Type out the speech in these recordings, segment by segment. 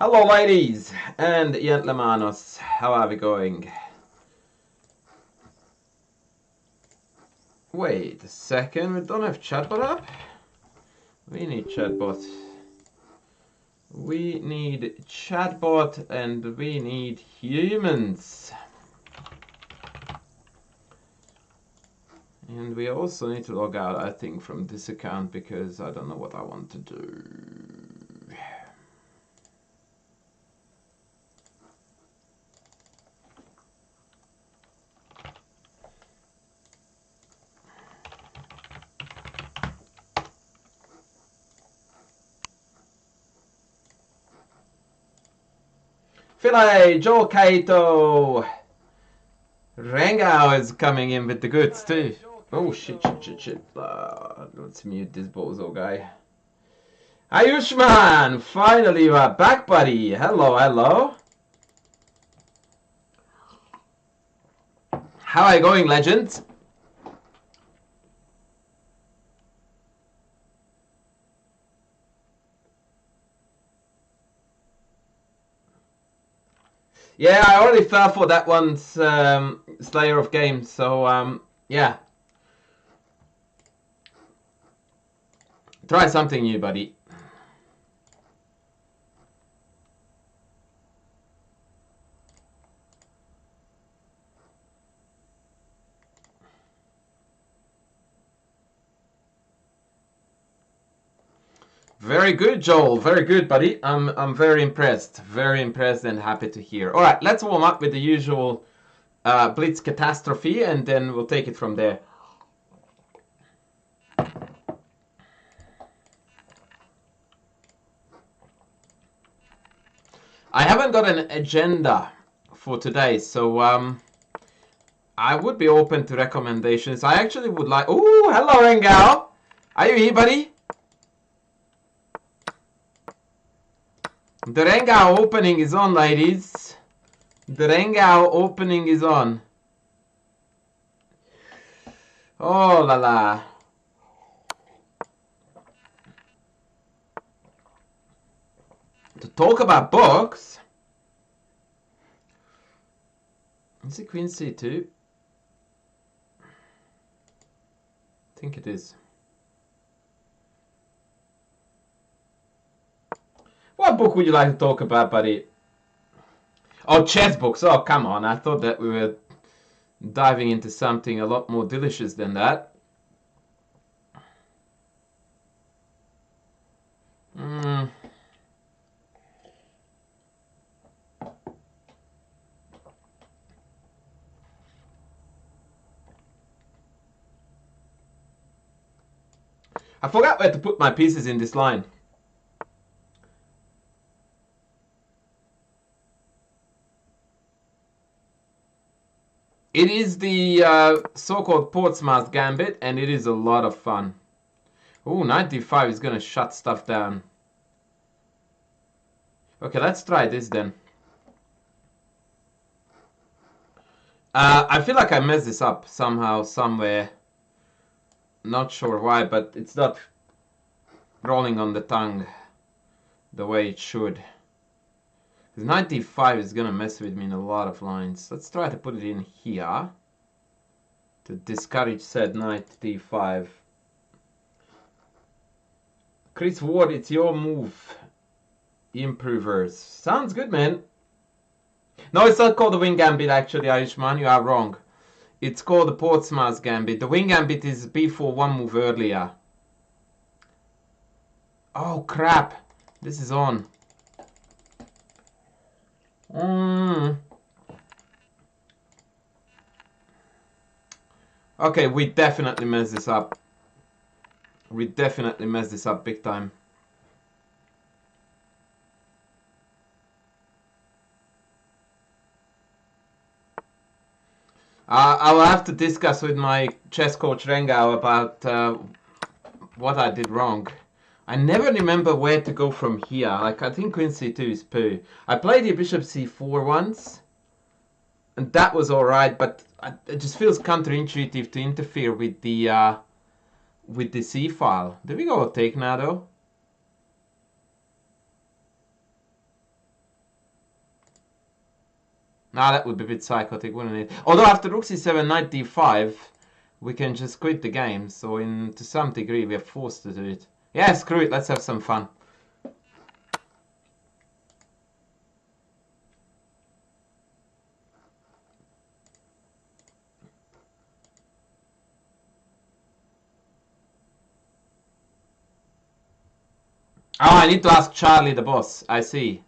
Hello ladies and gentlemanos, how are we going? Wait a second, we don't have chatbot up? We need chatbot. We need chatbot and we need humans. And we also need to log out, I think, from this account because I don't know what I want to do. Philae, Joel Kaito, Rengao is coming in with the goods too. Oh shit. Let's mute this bozo guy. Ayushman, finally you are back, buddy. Hello. How are you going, legend? Yeah, I already fell for that one's Slayer of Games, so yeah. Try something new, buddy. Very good, Joel. Very good, buddy. I'm very impressed. Very impressed and happy to hear. All right, let's warm up with the usual Blitz catastrophe, and then we'll take it from there. I haven't got an agenda for today, so I would be open to recommendations. I actually would like... Ooh, hello, Rengao. Are you here, buddy? The Rengao opening is on, ladies. The Rengao opening is on. Oh la la. To talk about books. Is it Queen C2? I think it is. What book would you like to talk about, buddy? Oh, chess books. Oh, come on. I thought that we were diving into something a lot more delicious than that. I forgot where to put my pieces in this line. It is the so-called Portsmouth Gambit, and it is a lot of fun. Ooh, 95 is gonna shut stuff down. Okay, let's try this then. I feel like I messed this up somehow, somewhere. Not sure why, but it's not rolling on the tongue the way it should. 95 is gonna mess with me in a lot of lines. Let's try to put it in here to discourage said knight d5. Chris Ward, it's your move. Improvers. Sounds good, man. No, it's not called the Wing Gambit, actually, Ayushman. You are wrong. It's called the Portsmouth Gambit. The Wing Gambit is before one move earlier. Oh, crap. This is on. Okay, we definitely messed this up. We definitely messed this up big time. I will have to discuss with my chess coach Rengao about what I did wrong. I never remember where to go from here. Like, I think Queen C2 is poo. I played the Bishop C4 once, and that was alright, but it just feels counterintuitive to interfere with the C file. Did we go take now though? Nah, that would be a bit psychotic, wouldn't it? Although after rook c7, knight d5, we can just quit the game. So to some degree, we are forced to do it. Yeah, screw it. Let's have some fun. Oh, I need to ask Charlie, the boss. I see.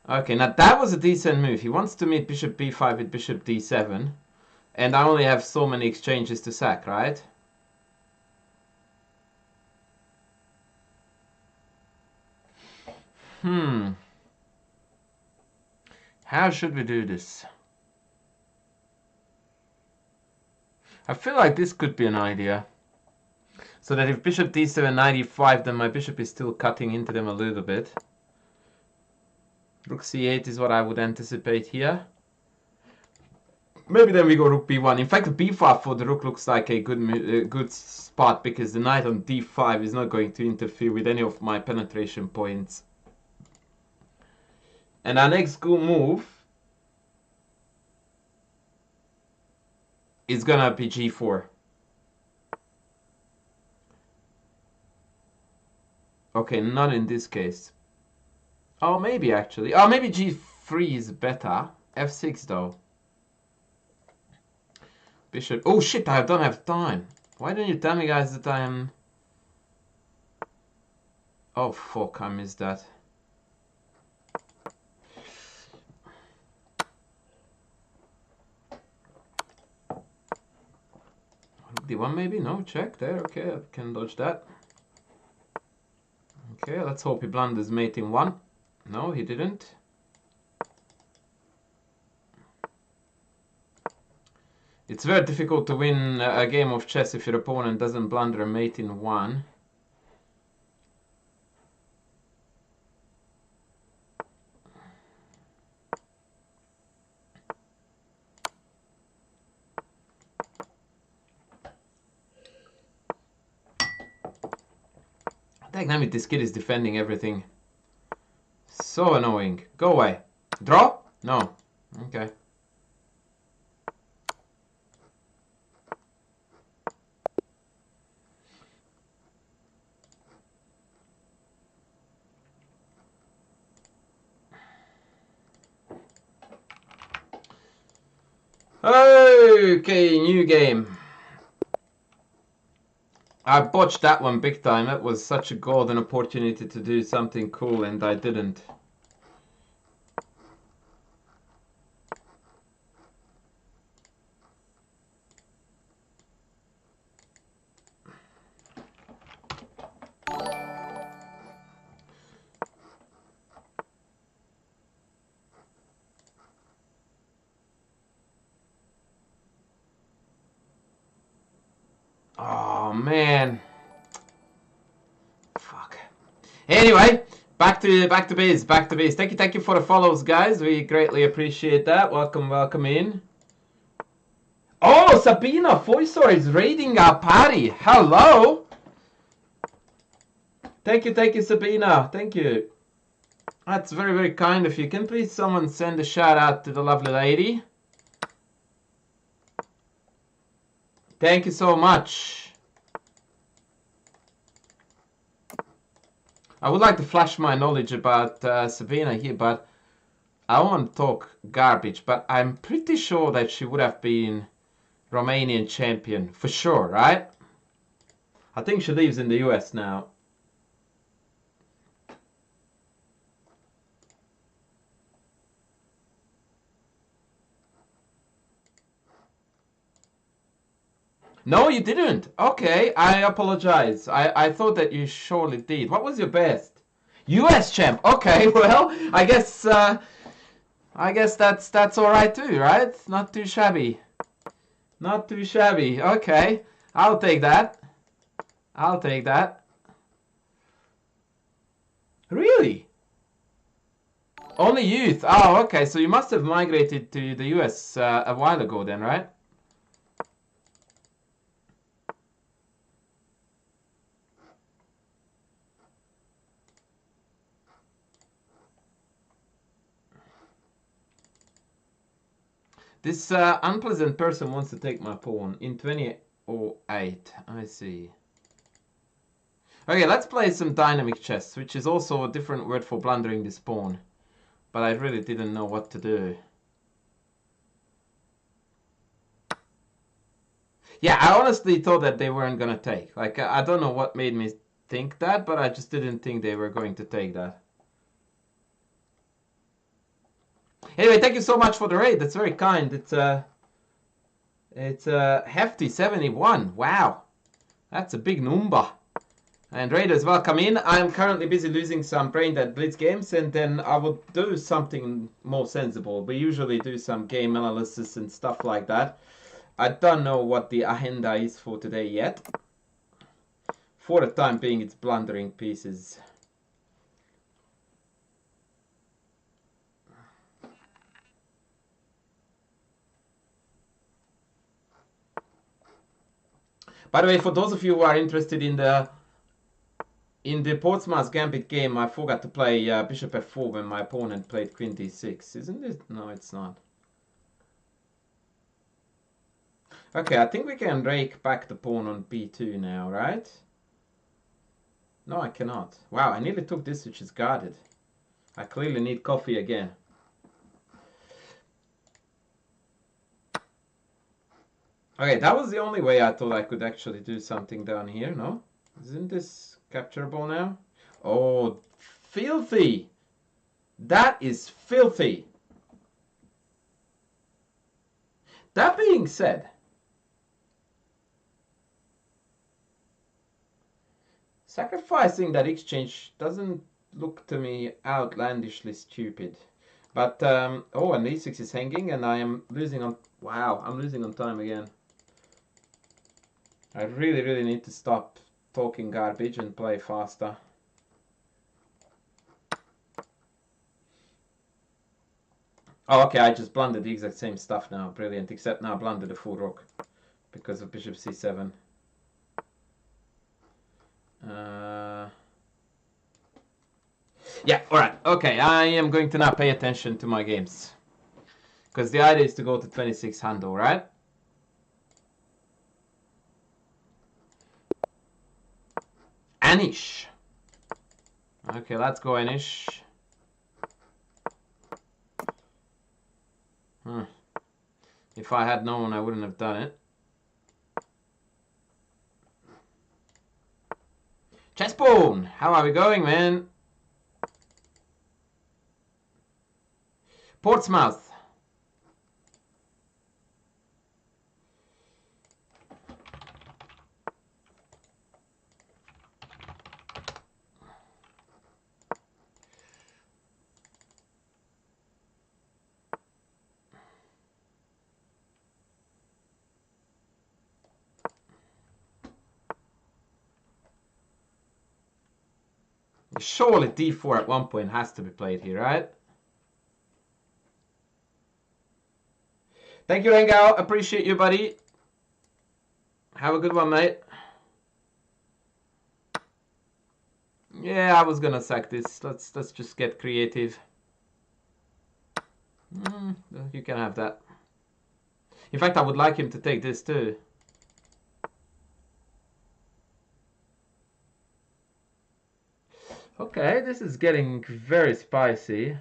Okay, now that was a decent move. He wants to meet bishop b5 with bishop d7. And I only have so many exchanges to sack, right? How should we do this? I feel like this could be an idea. So that if bishop d7, knight e5, then my bishop is still cutting into them a little bit. Rook c8 is what I would anticipate here. Maybe then we go rook b1. In fact, the b5 for the rook looks like a good spot because the knight on d5 is not going to interfere with any of my penetration points. And our next good move is gonna be g4. Okay, not in this case. Oh, maybe actually. Oh, maybe g3 is better. f6 though. Bishop. Oh shit, I don't have time. Why don't you tell me, guys, that I am... Oh fuck, I missed that. d1 maybe? No, check there. Okay, I can dodge that. Okay, let's hope he blunders mate in 1. No, he didn't. It's very difficult to win a game of chess if your opponent doesn't blunder a mate in 1. Damn it, this kid is defending everything. So annoying. Go away. Draw? No. Okay. Okay, new game. I botched that one big time. That was such a golden opportunity to do something cool and I didn't. Oh man. Fuck. Anyway, back to biz. Thank you for the follows, guys. We greatly appreciate that. Welcome in. Oh, Sabina Foysor is raiding our party. Hello. Thank you, Sabina. Thank you. That's very, very kind of you. Can please someone send a shout out to the lovely lady? Thank you so much. I would like to flash my knowledge about Sabina here, but I won't talk garbage, but I'm pretty sure that she would have been Romanian champion, for sure, right? I think she lives in the US now. No, you didn't. Okay, I apologize. I thought that you surely did. What was your best? US champ. Okay, well, I guess that's all right too, right? Not too shabby. Not too shabby. Okay, I'll take that. I'll take that. Really? Only youth. Oh, okay. So you must have migrated to the US a while ago then, right? This unpleasant person wants to take my pawn in 2008. I see. Okay, let's play some dynamic chess, which is also a different word for blundering this pawn. But I really didn't know what to do. Yeah, I honestly thought that they weren't gonna take. Like, I don't know what made me think that, but I just didn't think they were going to take that. Anyway, thank you so much for the raid. That's very kind. It's a hefty 71. Wow, that's a big number. And raiders, welcome in. I'm currently busy losing some brain dead Blitz games, and then I will do something more sensible. We usually do some game analysis and stuff like that. I don't know what the agenda is for today yet. For the time being, it's blundering pieces. By the way, for those of you who are interested in the Portsmouth Gambit game, I forgot to play Bishop F4 when my opponent played Queen D6. Isn't it? No, it's not. Okay, I think we can rake back the pawn on B2 now, right? No, I cannot. Wow, I nearly took this, which is guarded. I clearly need coffee again. Okay, that was the only way I thought I could actually do something down here, no? Isn't this capturable now? Oh, filthy! That is filthy! That being said, sacrificing that exchange doesn't look to me outlandishly stupid. But, oh, and e6 is hanging, and I am losing on... Wow, I'm losing on time again. I really need to stop talking garbage and play faster. Oh, okay, I just blundered the exact same stuff now. Brilliant, except now I blundered the full rook because of bishop c7. Yeah, alright, okay, I am going to now pay attention to my games. Because the idea is to go to 26 handle, right? Anish. Okay, let's go Anish. If I had known, I wouldn't have done it. Chessbone! How are we going, man? Portsmouth. Surely d4 at one point has to be played here, right? Thank you, Rengao. Appreciate you, buddy. Have a good one, mate. Yeah, I was gonna sack this. Let's just get creative. You can have that. In fact, I would like him to take this too. Okay, this is getting very spicy.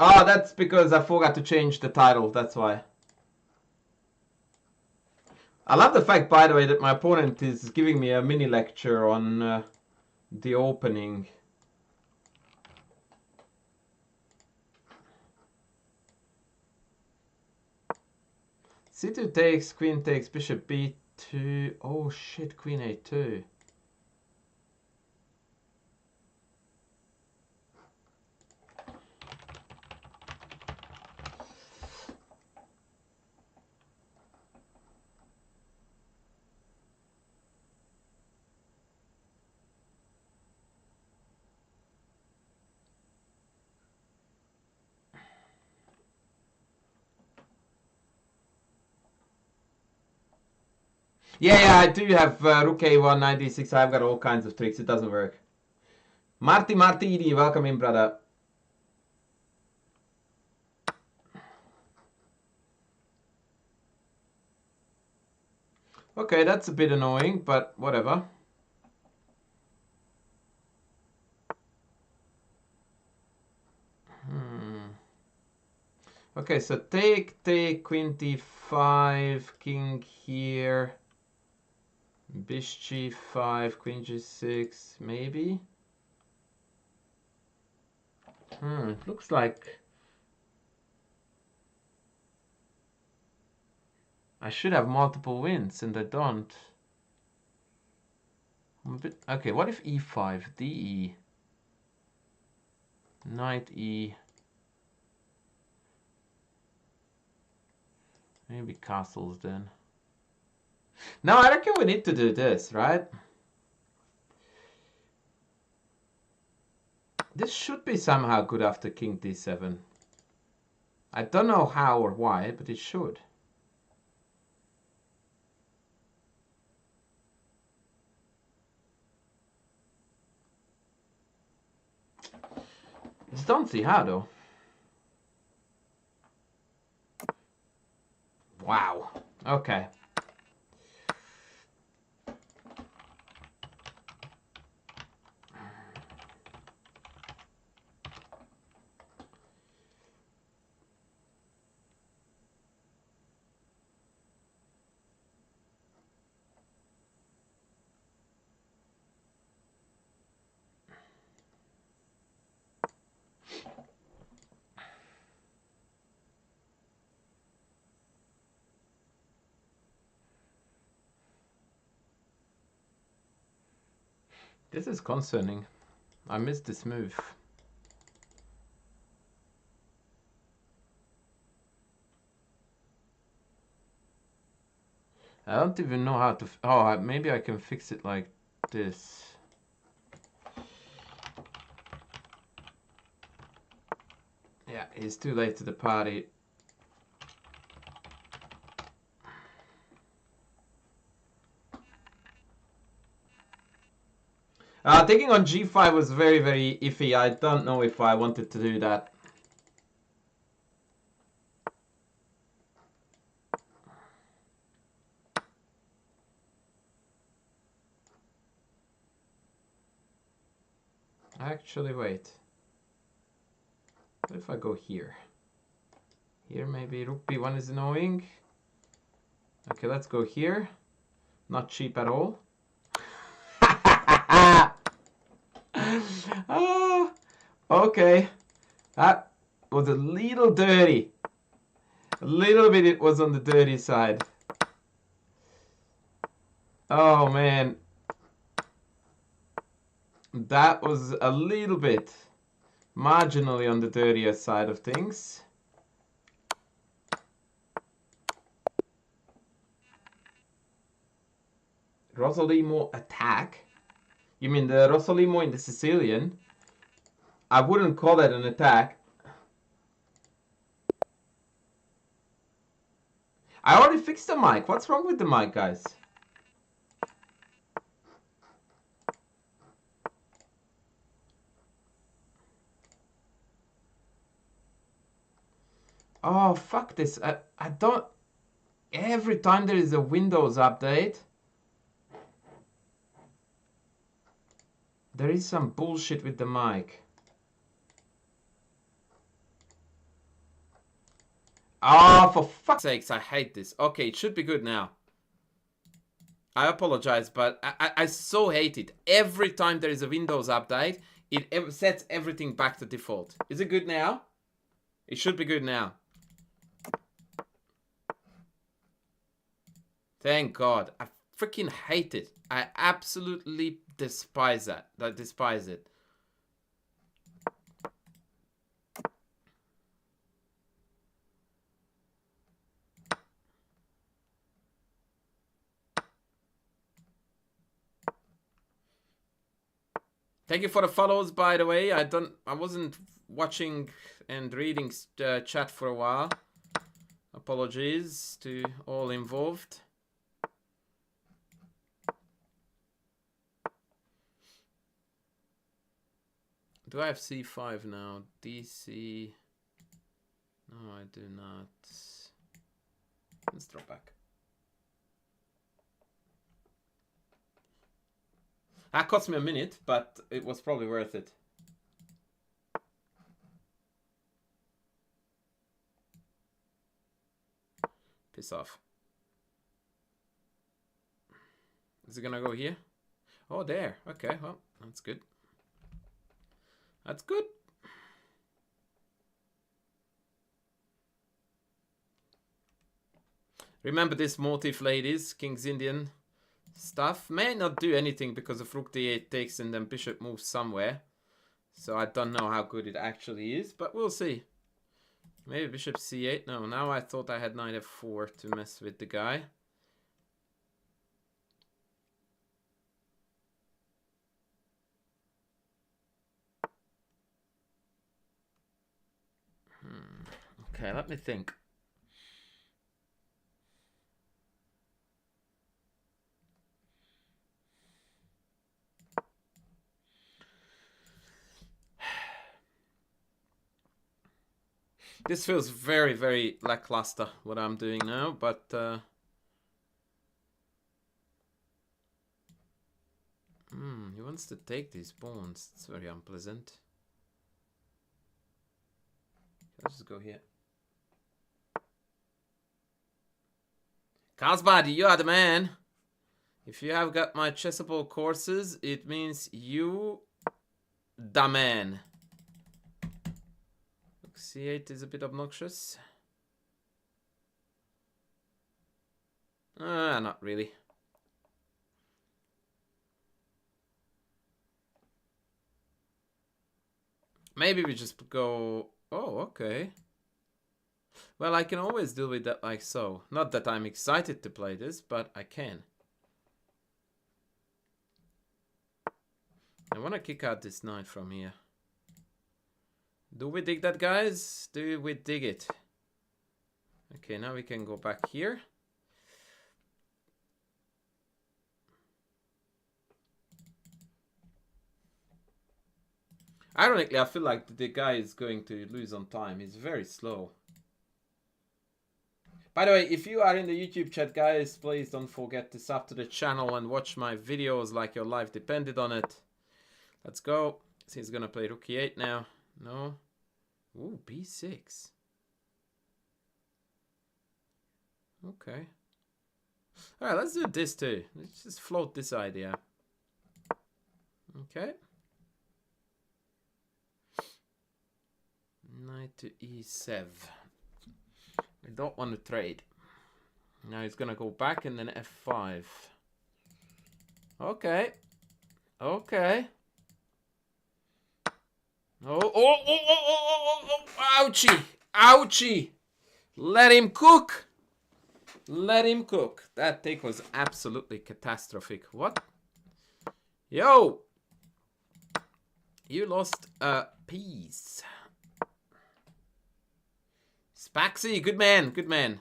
Oh, that's because I forgot to change the title, that's why. I love the fact, by the way, that my opponent is giving me a mini lecture on the opening. C2 takes, queen takes, bishop b2. Oh shit, queen a2. Yeah, I do have Rook A1, Knight D6. I've got all kinds of tricks. It doesn't work. Martini, welcome in, brother. Okay, that's a bit annoying, but whatever. Okay, so take, queen d5, king here, bishop g5, queen g6, maybe? It looks like I should have multiple wins, and I don't. Okay, what if e5, de, knight e, maybe castles then. No, I reckon we need to do this, right? This should be somehow good after king d7. I don't know how or why, but it should. Just don't see how though. Wow. Okay. This is concerning. I missed this move. I don't even know how to... Oh, maybe I can fix it like this. Yeah, he's too late to the party. Taking on g5 was very, very iffy. I don't know if I wanted to do that. Actually, wait. What if I go here? Here, maybe rook b1 is annoying. Okay, let's go here. Not cheap at all. Oh, okay. That was a little dirty. A little bit it was on the dirty side. Oh, man. That was a little bit marginally on the dirtier side of things. Rosolimo attack? You mean the Rosolimo in the Sicilian? I wouldn't call that an attack. I already fixed the mic. What's wrong with the mic, guys? Oh, fuck this. I don't... Every time there is a Windows update, there is some bullshit with the mic. Oh, for fuck's sakes, I hate this. Okay, it should be good now. I apologize, but I so hate it. Every time there is a Windows update, it sets everything back to default. Is it good now? It should be good now. Thank God. I freaking hate it. I absolutely despise that. I despise it. Thank you for the follows, by the way. I wasn't watching and reading chat for a while. Apologies to all involved. Do I have c5 now? dc... No, I do not. Let's drop back. That cost me a minute, but it was probably worth it. Piss off. Is it gonna go here? Oh, there. Okay, well, that's good. That's good. Remember this motif, ladies. King's Indian stuff. May not do anything because of rook d8 takes and then bishop moves somewhere. So I don't know how good it actually is, but we'll see. Maybe bishop c8. No, now I thought I had knight f4 to mess with the guy. Okay, let me think. This feels very, very lackluster, what I'm doing now, but... he wants to take these pawns. It's very unpleasant. I'll just go here. Carlsbad, you are the man. If you have got my chessable courses, it means you the man. C8 is a bit obnoxious. Not really. Maybe we just go... Oh, okay. Well, I can always deal with that like so. Not that I'm excited to play this, but I can. I want to kick out this knight from here. Do we dig that, guys? Do we dig it? Okay, now we can go back here. Ironically, I feel like the guy is going to lose on time. He's very slow. By the way, if you are in the YouTube chat, guys, please don't forget to sub to the channel and watch my videos like your life depended on it. Let's go. So he's gonna play rook e8 now. No. Ooh, b6. Okay. Alright, let's do this too. Let's just float this idea. Okay. Knight to e7. I don't want to trade. Now he's gonna go back and then f5. Okay. Okay. Oh, ouchie. Ouchie. Let him cook. Let him cook. That take was absolutely catastrophic. What? Yo. You lost a piece. Spaxy, good man, good man.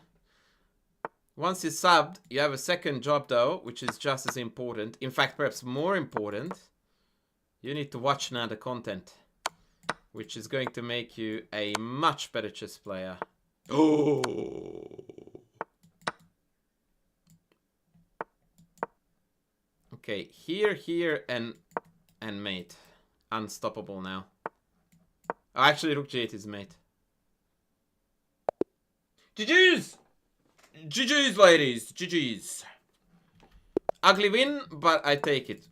Once you're subbed, you have a second job though, which is just as important. In fact, perhaps more important. You need to watch now the content, which is going to make you a much better chess player. Oh. Okay, here, and mate. Unstoppable now. Oh, actually, rook g8 is mate. GG's! GG's, ladies. GG's. Ugly win, but I take it.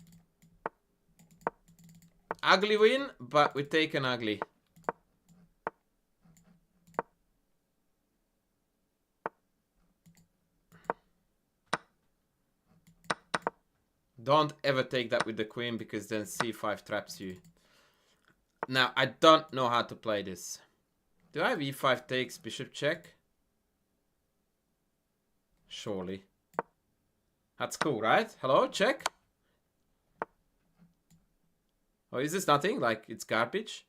Ugly win, but we take an ugly. Don't ever take that with the queen, because then c5 traps you. Now, I don't know how to play this. Do I have e5 takes, bishop check? Surely. That's cool, right? Hello, check. Oh, is this nothing? Like, it's garbage?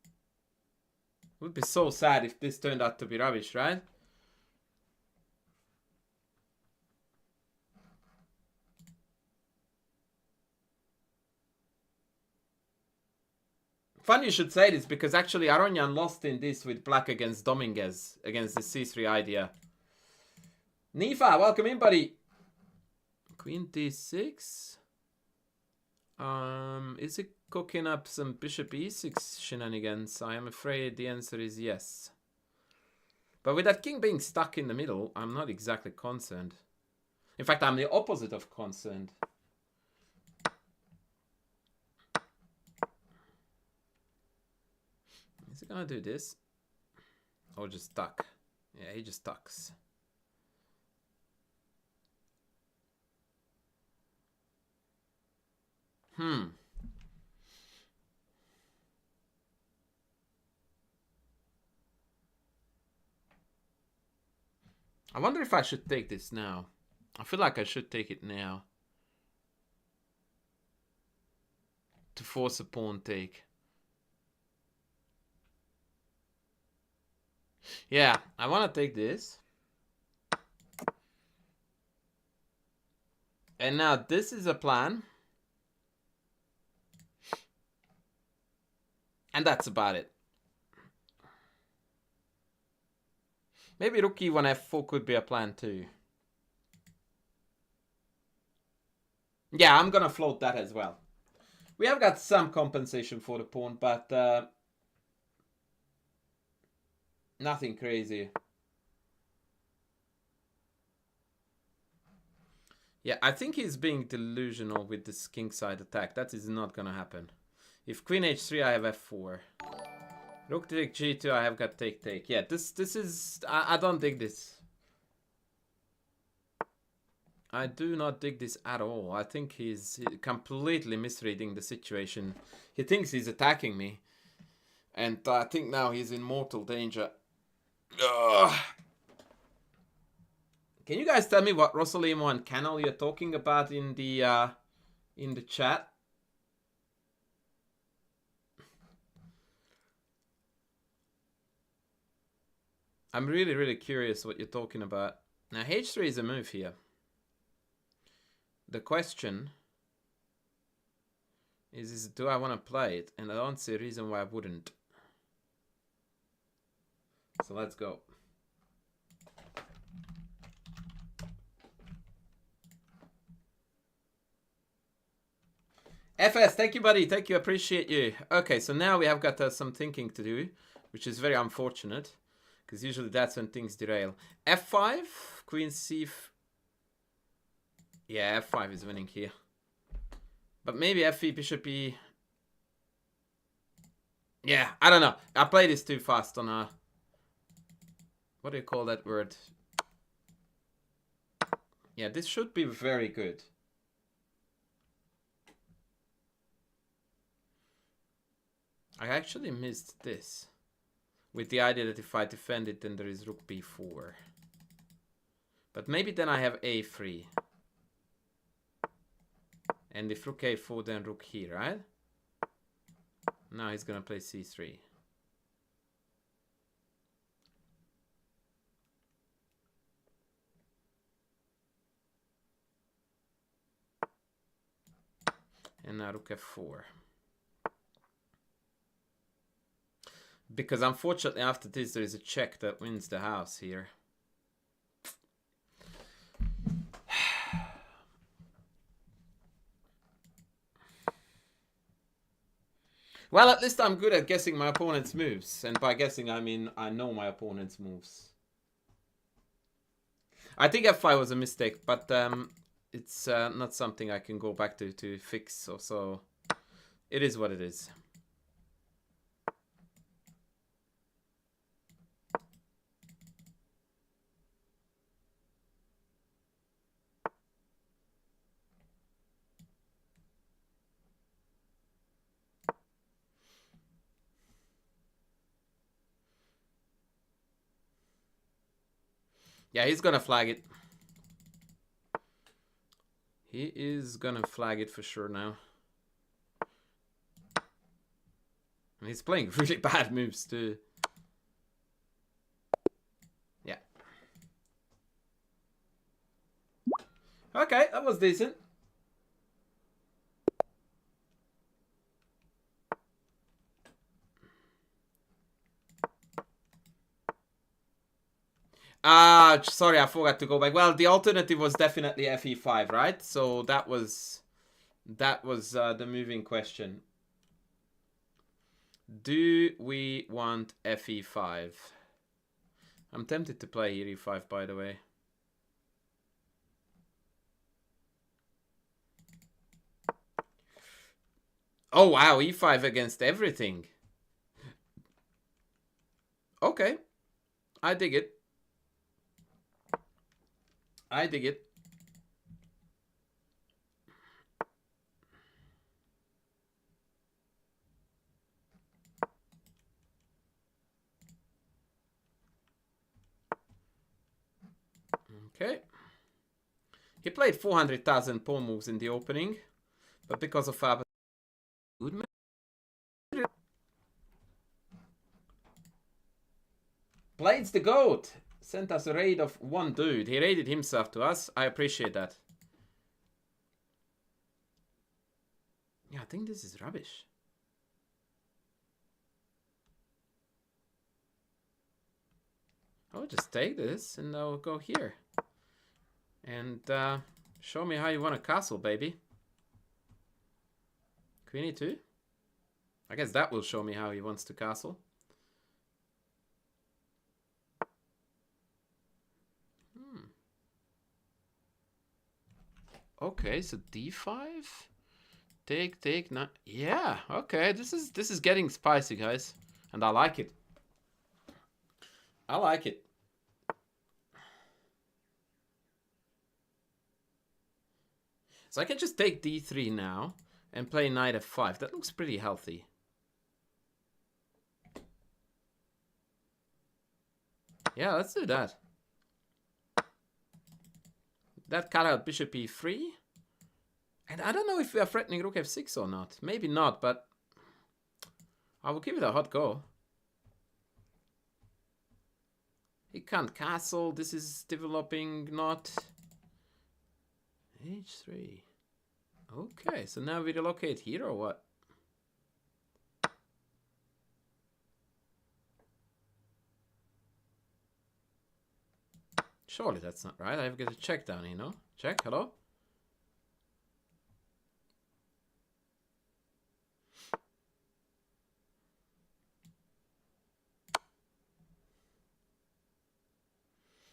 It would be so sad if this turned out to be rubbish, right? Funny you should say this, because actually Aronyan lost in this with black against Dominguez, against the c3 idea. Nifa, welcome in, buddy. Queen d6. Is it cooking up some bishop e6 shenanigans? I am afraid the answer is yes. But with that king being stuck in the middle, I'm not exactly concerned. In fact, I'm the opposite of concerned. Is he gonna do this? Or just duck? Yeah, he just ducks. I wonder if I should take this now. I feel like I should take it now. To force a pawn take. Yeah, I want to take this. And now this is a plan. And that's about it. Maybe rook e1 f4 could be a plan too. Yeah, I'm gonna float that as well. We have got some compensation for the pawn, but nothing crazy. Yeah, I think he's being delusional with this kingside attack. That is not gonna happen. If queen h3, I have f4. Rook take g2, I have got take. Yeah, this is... I don't dig this. I do not dig this at all. I think he's completely misreading the situation. He thinks he's attacking me. And I think now he's in mortal danger. Ugh. Can you guys tell me what Rosalimo and Canal you're talking about in the chat? I'm really, really curious what you're talking about. Now, h3 is a move here. The question is do I want to play it? And I don't see a reason why I wouldn't. So let's go. FS, thank you, buddy. Thank you. Appreciate you. Okay, so now we have got some thinking to do, which is very unfortunate. Because usually that's when things derail. f5, queen c... Yeah, f5 is winning here. But maybe f3, bishop e... Yeah, I don't know. I played this too fast on a... What do you call that word? Yeah, this should be very good. I actually missed this. With the idea that if I defend it, then there is rook b4. But maybe then I have a3. And if rook a4, then rook here, right? Now he's gonna play c3. And now rook f4. Because unfortunately after this there is a check that wins the house here. Well, at least I'm good at guessing my opponent's moves. And by guessing, I mean I know my opponent's moves. I think f5 was a mistake, but it's not something I can go back to fix. So it is what it is. Yeah, he's gonna flag it. He is gonna flag it for sure now. And he's playing really bad moves too. Yeah. Okay, that was decent. Ah, sorry, I forgot to go back. Well, the alternative was definitely FE5, right? So that was the moving question. Do we want FE5? I'm tempted to play here E5, by the way. Oh, wow, E5 against everything. Okay, I dig it. I dig it. Okay. He played 400,000 pawn moves in the opening, but because of Fab, good man. Blades the GOAT sent us a raid of one dude. He raided himself to us. I appreciate that. Yeah, I think this is rubbish. I'll just take this and I'll go here. And show me how you want a castle, baby. Queen E2? I guess that will show me how he wants to castle. Okay, so D5? Take, not. Yeah, okay, this is getting spicy, guys. And I like it. I like it. So I can just take D3 now and play knight F5. That looks pretty healthy. Yeah, let's do that. That cut out bishop E3. And I don't know if we are threatening rook F6 or not. Maybe not, but I will give it a hot go. He can't castle. This is developing not. H3. Okay, so now we relocate here or what? Surely that's not right. I've got a check down here, no? Check, hello?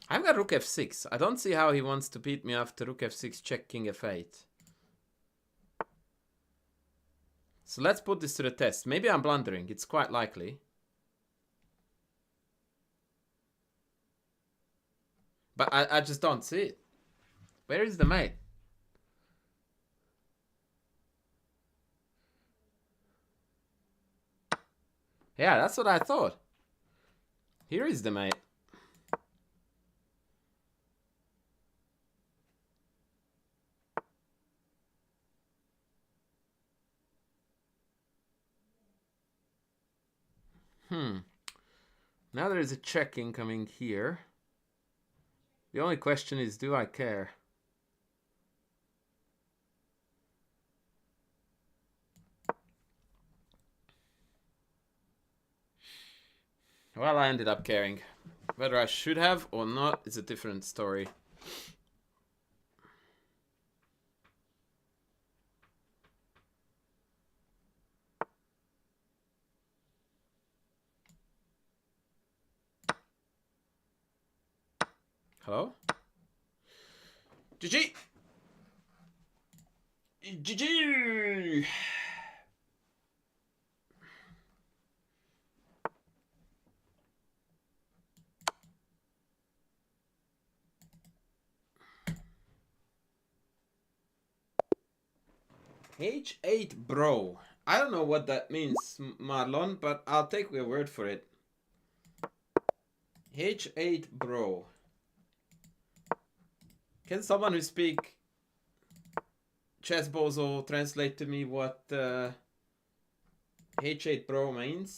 I've got rook F6. I don't see how he wants to beat me after rook F6, check king F8. So let's put this to the test. Maybe I'm blundering. It's quite likely. But I just don't see it. Where is the mate? Yeah, that's what I thought. Here is the mate. Now there is a check incoming here. The only question is, do I care? Well, I ended up caring. Whether I should have or not is a different story. Hello? GG! GG! H8 bro. I don't know what that means, Marlon, but I'll take your word for it. H8 bro. Can someone who speak chess bozo translate to me what H8 bro means?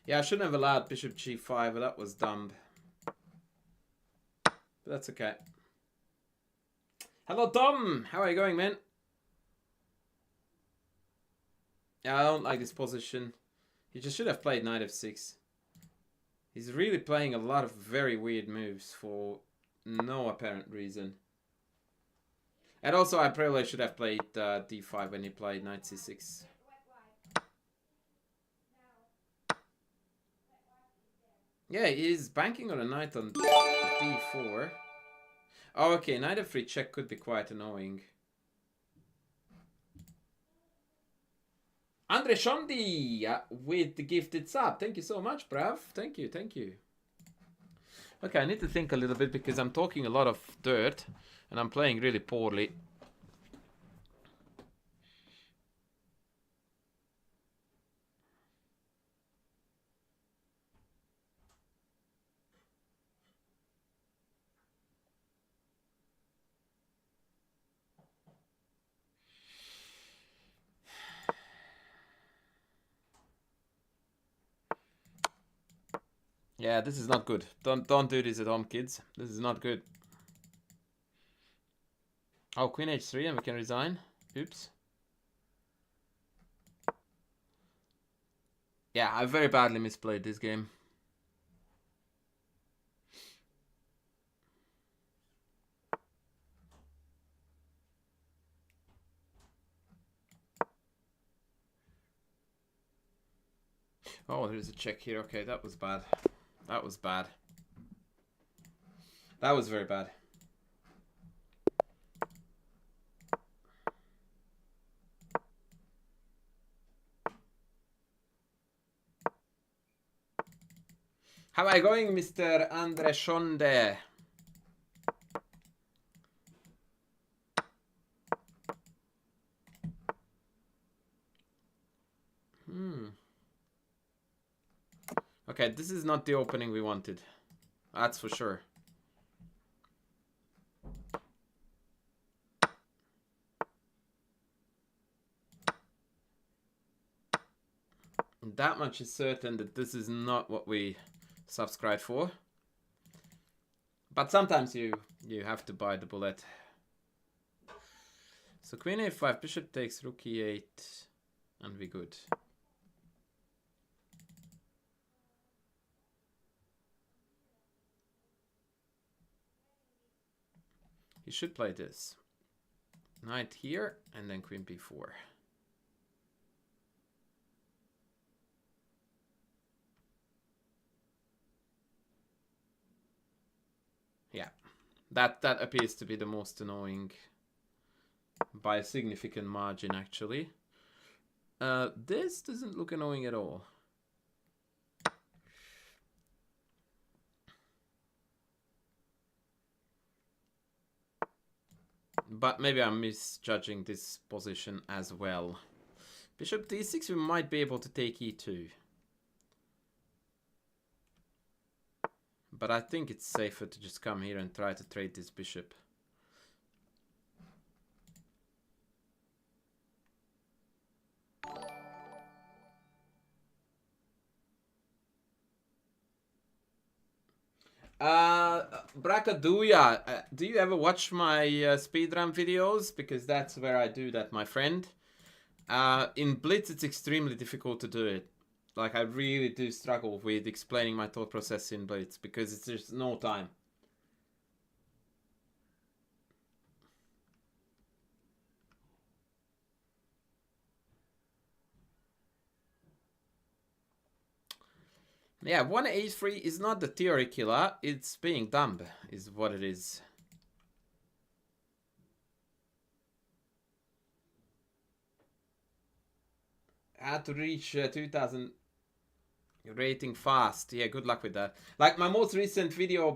Yeah, I shouldn't have allowed bishop g5, but that was dumb. But that's okay. Hello, Tom! How are you going, man? Yeah, I don't like this position. He just should have played knight f6. He's really playing a lot of very weird moves for no apparent reason. And also, I probably should have played d5 when he played knight c6. Yeah, he's banking on a knight on d4. Oh, okay, knight f3 check could be quite annoying. Andre Shondi with the gifted sub. Thank you so much, bruv. Thank you, thank you. Okay, I need to think a little bit because I'm talking a lot of dirt and I'm playing really poorly. Yeah, this is not good. Don't do this at home, kids. This is not good. Oh, queen h3 and we can resign. Oops. Yeah, I very badly misplayed this game. Oh, there's a check here. Okay, that was bad. That was bad. That was very bad. How are you going, Mr. Andre Shonde? Okay, this is not the opening we wanted. That's for sure. That much is certain that this is not what we subscribed for. But sometimes you have to bite the bullet. So queen a5, bishop takes rook e8, and we good. He should play this. Knight here, and then queen b4. Yeah, that appears to be the most annoying by a significant margin, actually. This doesn't look annoying at all. But maybe I'm misjudging this position as well. Bishop d6, we might be able to take e2. But I think it's safer to just come here and try to trade this bishop. Brakaduya, do you ever watch my speedrun videos? Because that's where I do that, my friend. In Blitz, it's extremely difficult to do it. Like, I really do struggle with explaining my thought process in Blitz because it's just no time. Yeah, 1h3 is not the theory killer, it's being dumb, is what it is. I had to reach 2000 rating fast. Yeah, good luck with that. Like my most recent video,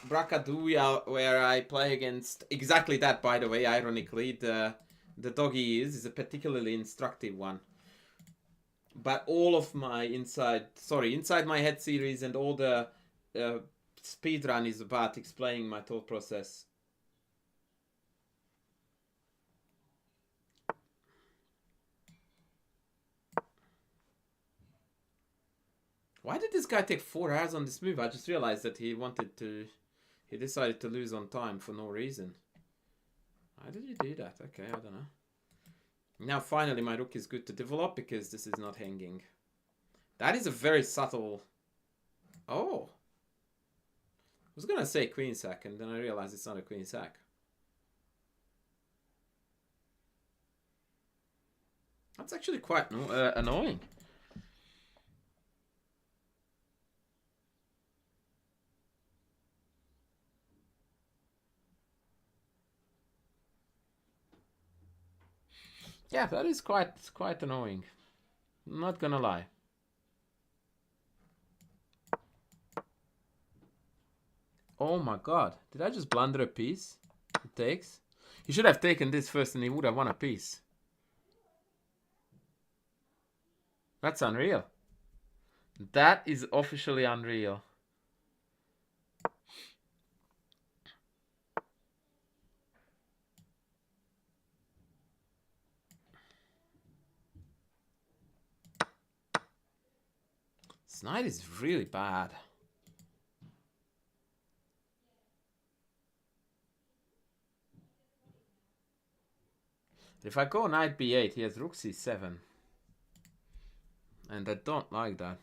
Brakaduya, where I play against exactly that, by the way, ironically. The doggy is a particularly instructive one. But all of my Inside My Head series and all the speedrun is about explaining my thought process. Why did this guy take 4 hours on this move? I just realized that he decided to lose on time for no reason. Why did he do that? Okay, I don't know. Now finally my rook is good to develop because this is not hanging. That is a very subtle... Oh! I was gonna say queen sack and then I realized it's not a queen sack. That's actually quite annoying. Yeah, that is quite annoying. I'm not gonna lie. Oh my god. Did I just blunder a piece? It takes. He should have taken this first and he would have won a piece. That's unreal. That is officially unreal. This knight is really bad. If I go knight b8, he has rook c7. And I don't like that.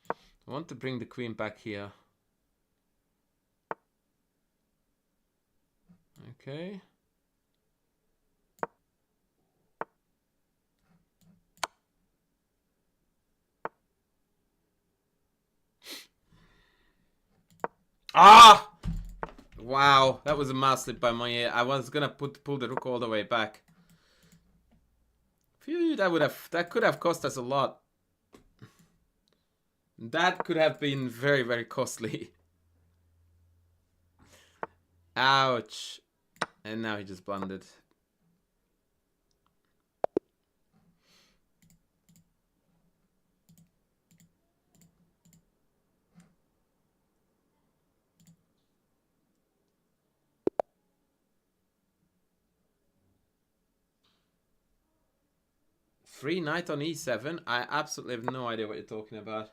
I want to bring the queen back here. Okay. Ah! Wow, that was a mouse slip by my ear. I was gonna pull the rook all the way back. Phew, that could have cost us a lot. That could have been very, very costly. Ouch. And now he just blundered. Free knight on e7. I absolutely have no idea what you're talking about.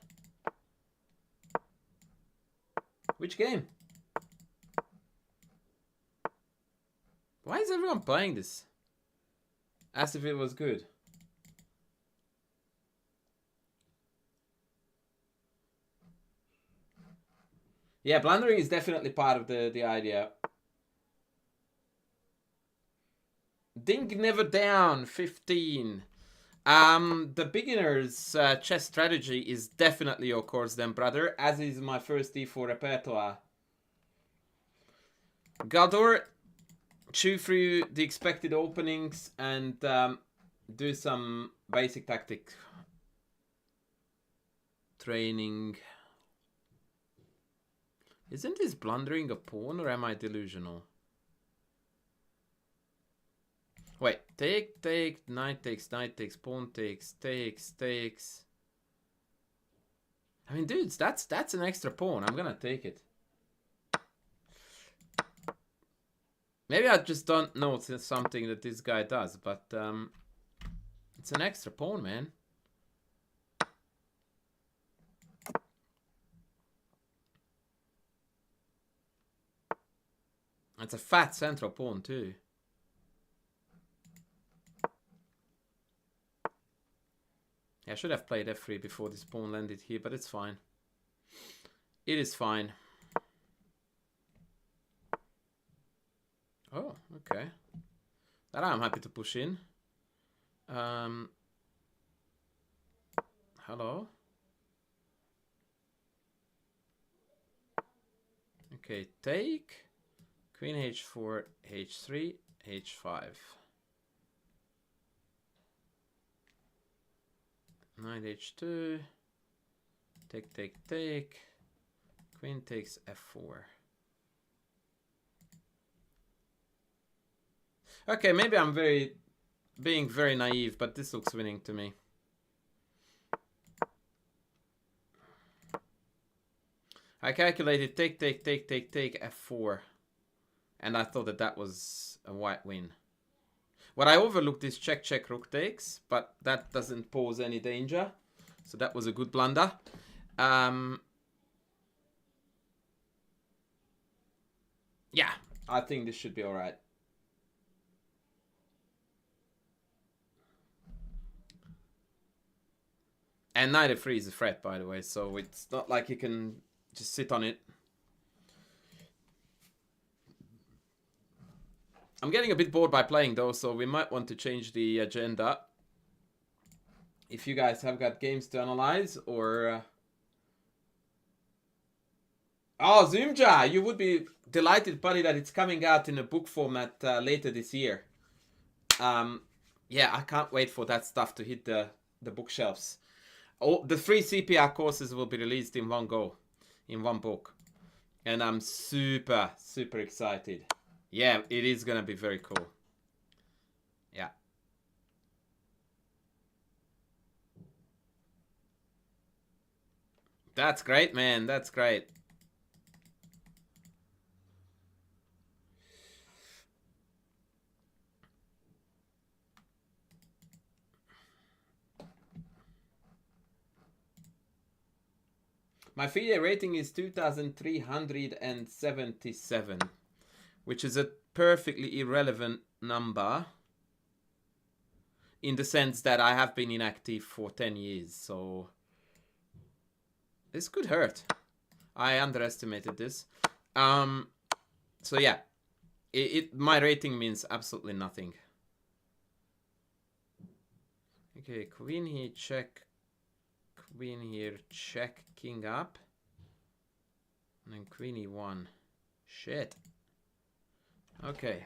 Which game? Why is everyone playing this? As if it was good. Yeah, blundering is definitely part of the idea. Dink never down, 15. The beginner's chess strategy is definitely your course then, brother, as is my first d4 repertoire. Galdor, chew through the expected openings and do some basic tactic training. Isn't this blundering a pawn or am I delusional? Wait, take, knight takes, pawn takes. I mean, dudes, that's an extra pawn. I'm gonna take it. Maybe I just don't know something that this guy does, but it's an extra pawn, man. It's a fat central pawn too. Yeah, I should have played f3 before this pawn landed here, but it's fine. It is fine. Oh, okay. That I'm happy to push in. Hello? Okay, take. Queen h4, h3, h5. Knight h2. Take. Queen takes f4. Okay, maybe I'm being very naive, but this looks winning to me. I calculated take, f4. And I thought that was a white win. What I overlooked is check, rook takes, but that doesn't pose any danger. So that was a good blunder. Yeah, I think this should be all right. And knight f3 is a threat, by the way, so it's not like you can just sit on it. I'm getting a bit bored by playing though, so we might want to change the agenda. If you guys have got games to analyze, or... Oh, Zoomja! You would be delighted, buddy, that it's coming out in a book format later this year. Yeah, I can't wait for that stuff to hit the bookshelves. Oh, the 3 CPR courses will be released in one go, in one book. And I'm super, super excited. Yeah, it is gonna be very cool. Yeah. That's great, man. That's great. My FIDE rating is 2,377, which is a perfectly irrelevant number in the sense that I have been inactive for 10 years, so this could hurt. I underestimated this. So yeah, my rating means absolutely nothing. Okay, queen here, check. Queen here, check, king up. And then queen e1. Shit. Okay.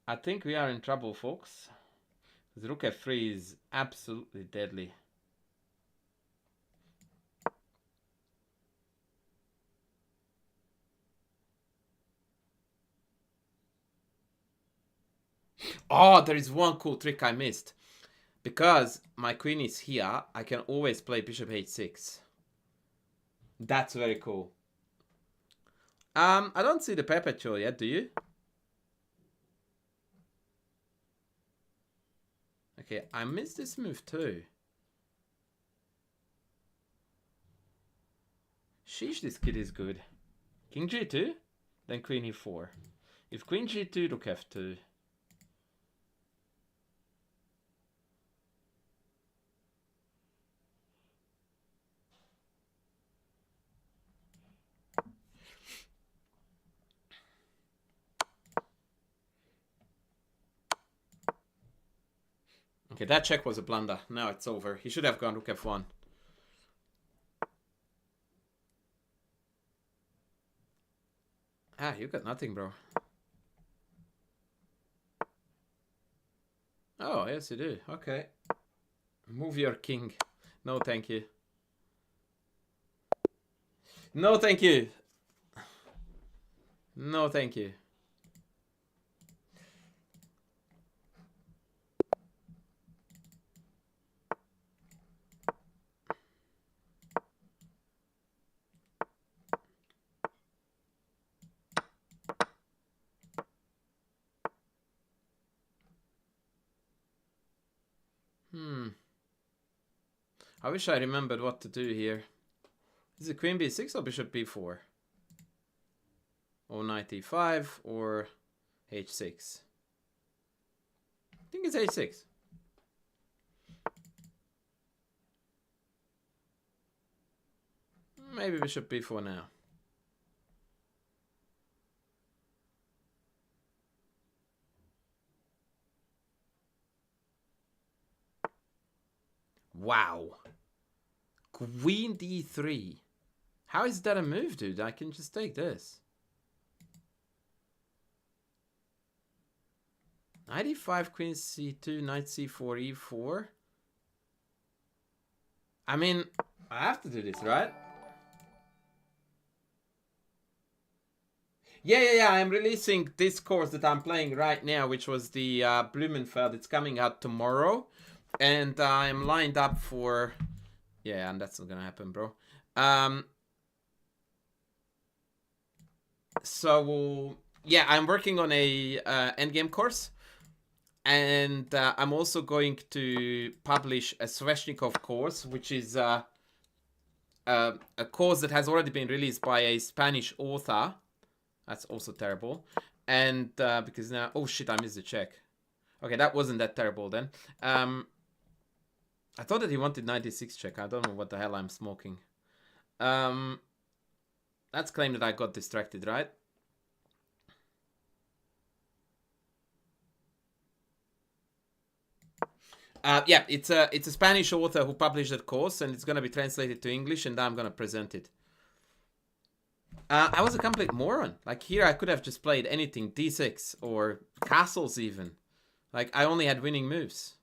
I think we are in trouble, folks. Because rook f3 is absolutely deadly. Oh, there is one cool trick I missed. Because my queen is here, I can always play bishop h6. That's very cool. I don't see the perpetual yet, do you? Okay, I missed this move too. Sheesh, this kid is good. King g2, then queen e4. If queen g2, rook f2. Okay, that check was a blunder. Now it's over. He should have gone rook f1. Ah, you got nothing, bro. Oh, yes you do. Okay. Move your king. No, thank you. No, thank you. No, thank you. I wish I remembered what to do here. Is it queen b6 or bishop b4? Or knight e5 or h6? I think it's h6. Maybe bishop b4 now. Wow. Queen d3. How is that a move, dude? I can just take this. Knight e5, queen c2, knight c4, e4. I mean, I have to do this, right? Yeah. I'm releasing this course that I'm playing right now, which was the Blumenfeld. It's coming out tomorrow. And I'm lined up for... Yeah, and that's not gonna happen, bro. So, yeah, I'm working on a endgame course. And I'm also going to publish a Sveshnikov course, which is a course that has already been released by a Spanish author. That's also terrible. And because now, oh shit, I missed the check. Okay, that wasn't that terrible then. I thought that he wanted 96 check. I don't know what the hell I'm smoking. Let's claim that I got distracted, right? Yeah, it's a Spanish author who published that course, and it's gonna be translated to English, and I'm gonna present it. I was a complete moron. Like here, I could have just played anything, d6 or castles even. Like I only had winning moves.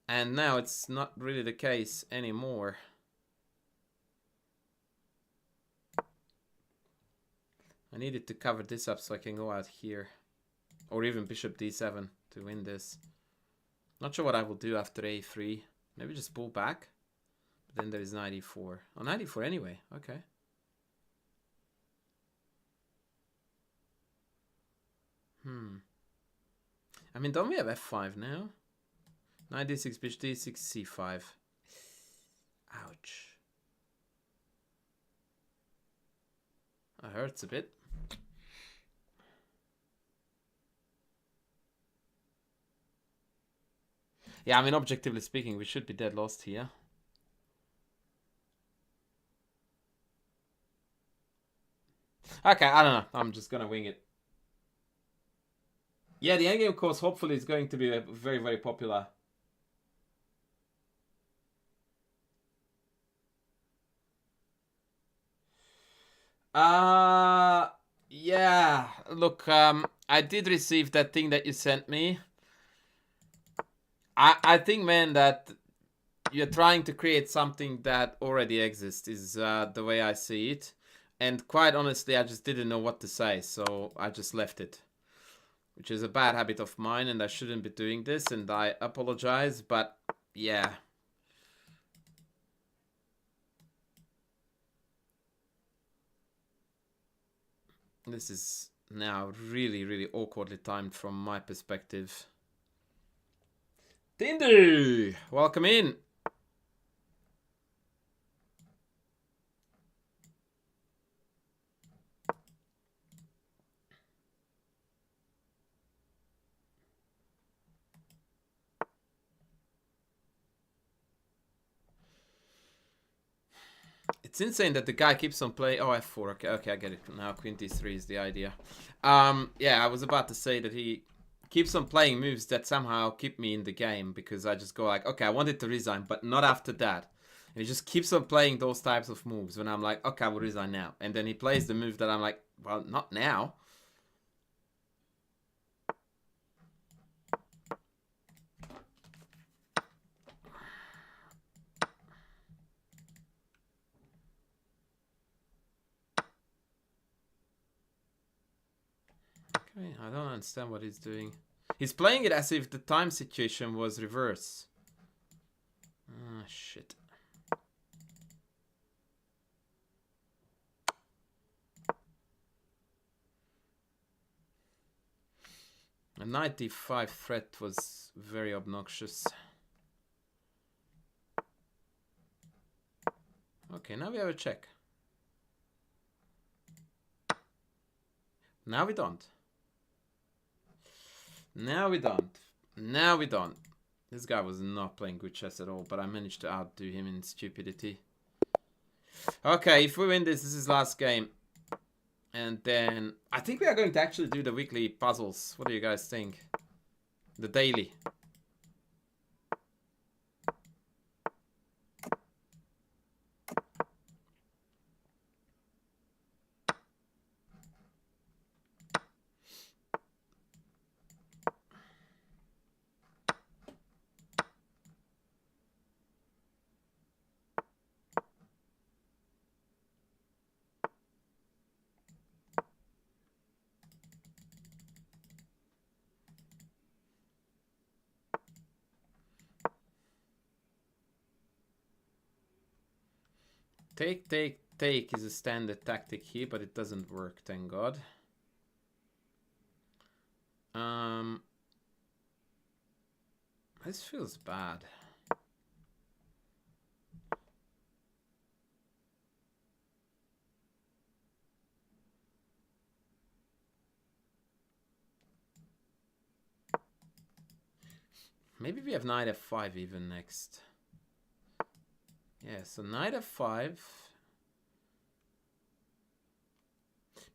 And now it's not really the case anymore. I needed to cover this up so I can go out here. Or even bishop d7 to win this. Not sure what I will do after a3. Maybe just pull back. But then there is knight e4. Oh, knight e4 anyway. Okay. I mean, don't we have f5 now? Knight d6, bishop d6, c5. Ouch. That hurts a bit. Yeah, I mean, objectively speaking, we should be dead lost here. Okay, I don't know. I'm just gonna wing it. Yeah, the endgame course hopefully is going to be very, very popular. Yeah. Look, I did receive that thing that you sent me. I think, man, that you're trying to create something that already exists is the way I see it. And quite honestly, I just didn't know what to say, so I just left it. Which is a bad habit of mine, and I shouldn't be doing this, and I apologize, but yeah. This is now really, really awkwardly timed from my perspective. Tindu! Welcome in! It's insane that the guy keeps on playing. Oh, f4. Okay, I get it. Now queen d3 is the idea. Yeah, I was about to say that he keeps on playing moves that somehow keep me in the game because I just go like, okay, I wanted to resign, but not after that. And he just keeps on playing those types of moves when I'm like, okay, I will resign now. And then he plays the move that I'm like, well, not now. Okay, I don't understand what he's doing. He's playing it as if the time situation was reverse. Ah, shit. A knight d5 threat was very obnoxious. Okay, now we have a check. Now we don't. Now we don't. Now we don't. This guy was not playing good chess at all, but I managed to outdo him in stupidity. Okay, if we win this, this is last game. And then I think we are going to actually do the weekly puzzles. What do you guys think? The daily. Take is a standard tactic here, but it doesn't work, thank God. This feels bad. Maybe we have knight f5 even next. Yeah, so knight f5.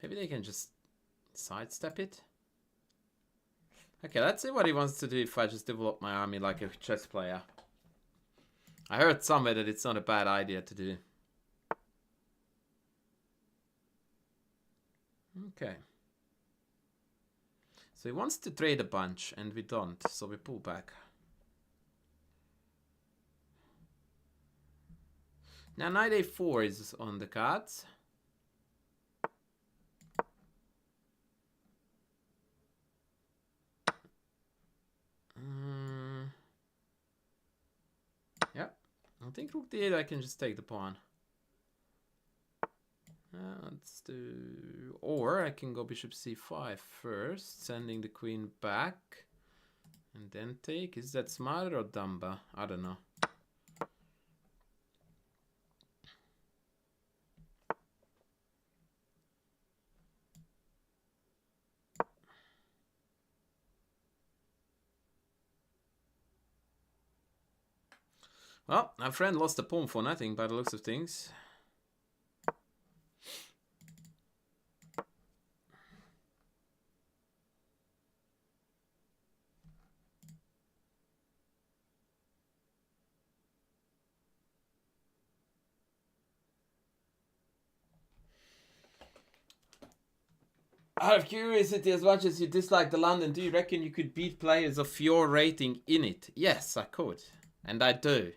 Maybe they can just sidestep it. Okay, let's see what he wants to do if I just develop my army like a chess player. I heard somewhere that it's not a bad idea to do. Okay. So he wants to trade a bunch, and we don't, so we pull back. Now knight a4 is on the cards. Yeah, I think rook d8 I can just take the pawn. Let's do... Or I can go bishop c5 first, sending the queen back. And then take. Is that smarter or dumber? I don't know. Well, our friend lost a pawn for nothing by the looks of things. Out of curiosity, as much as you dislike the London, do you reckon you could beat players of your rating in it? Yes, I could. And I do.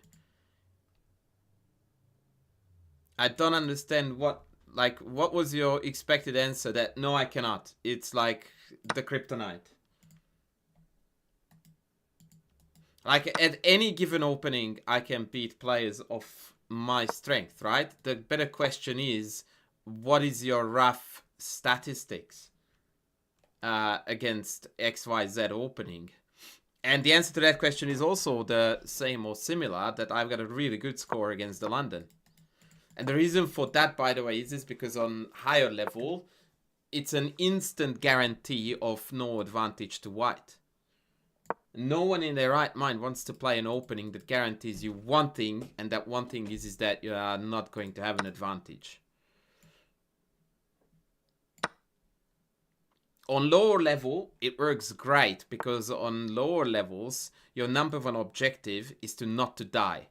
I don't understand what was your expected answer that no, I cannot. It's like the kryptonite. Like at any given opening, I can beat players of my strength, right? The better question is, what is your rough statistics against XYZ opening? And the answer to that question is also the same or similar, that I've got a really good score against the London. And the reason for that, by the way, is because on higher level, it's an instant guarantee of no advantage to white. No one in their right mind wants to play an opening that guarantees you one thing, and that one thing is that you are not going to have an advantage. On lower level, it works great, because on lower levels, your number one objective is to not to die.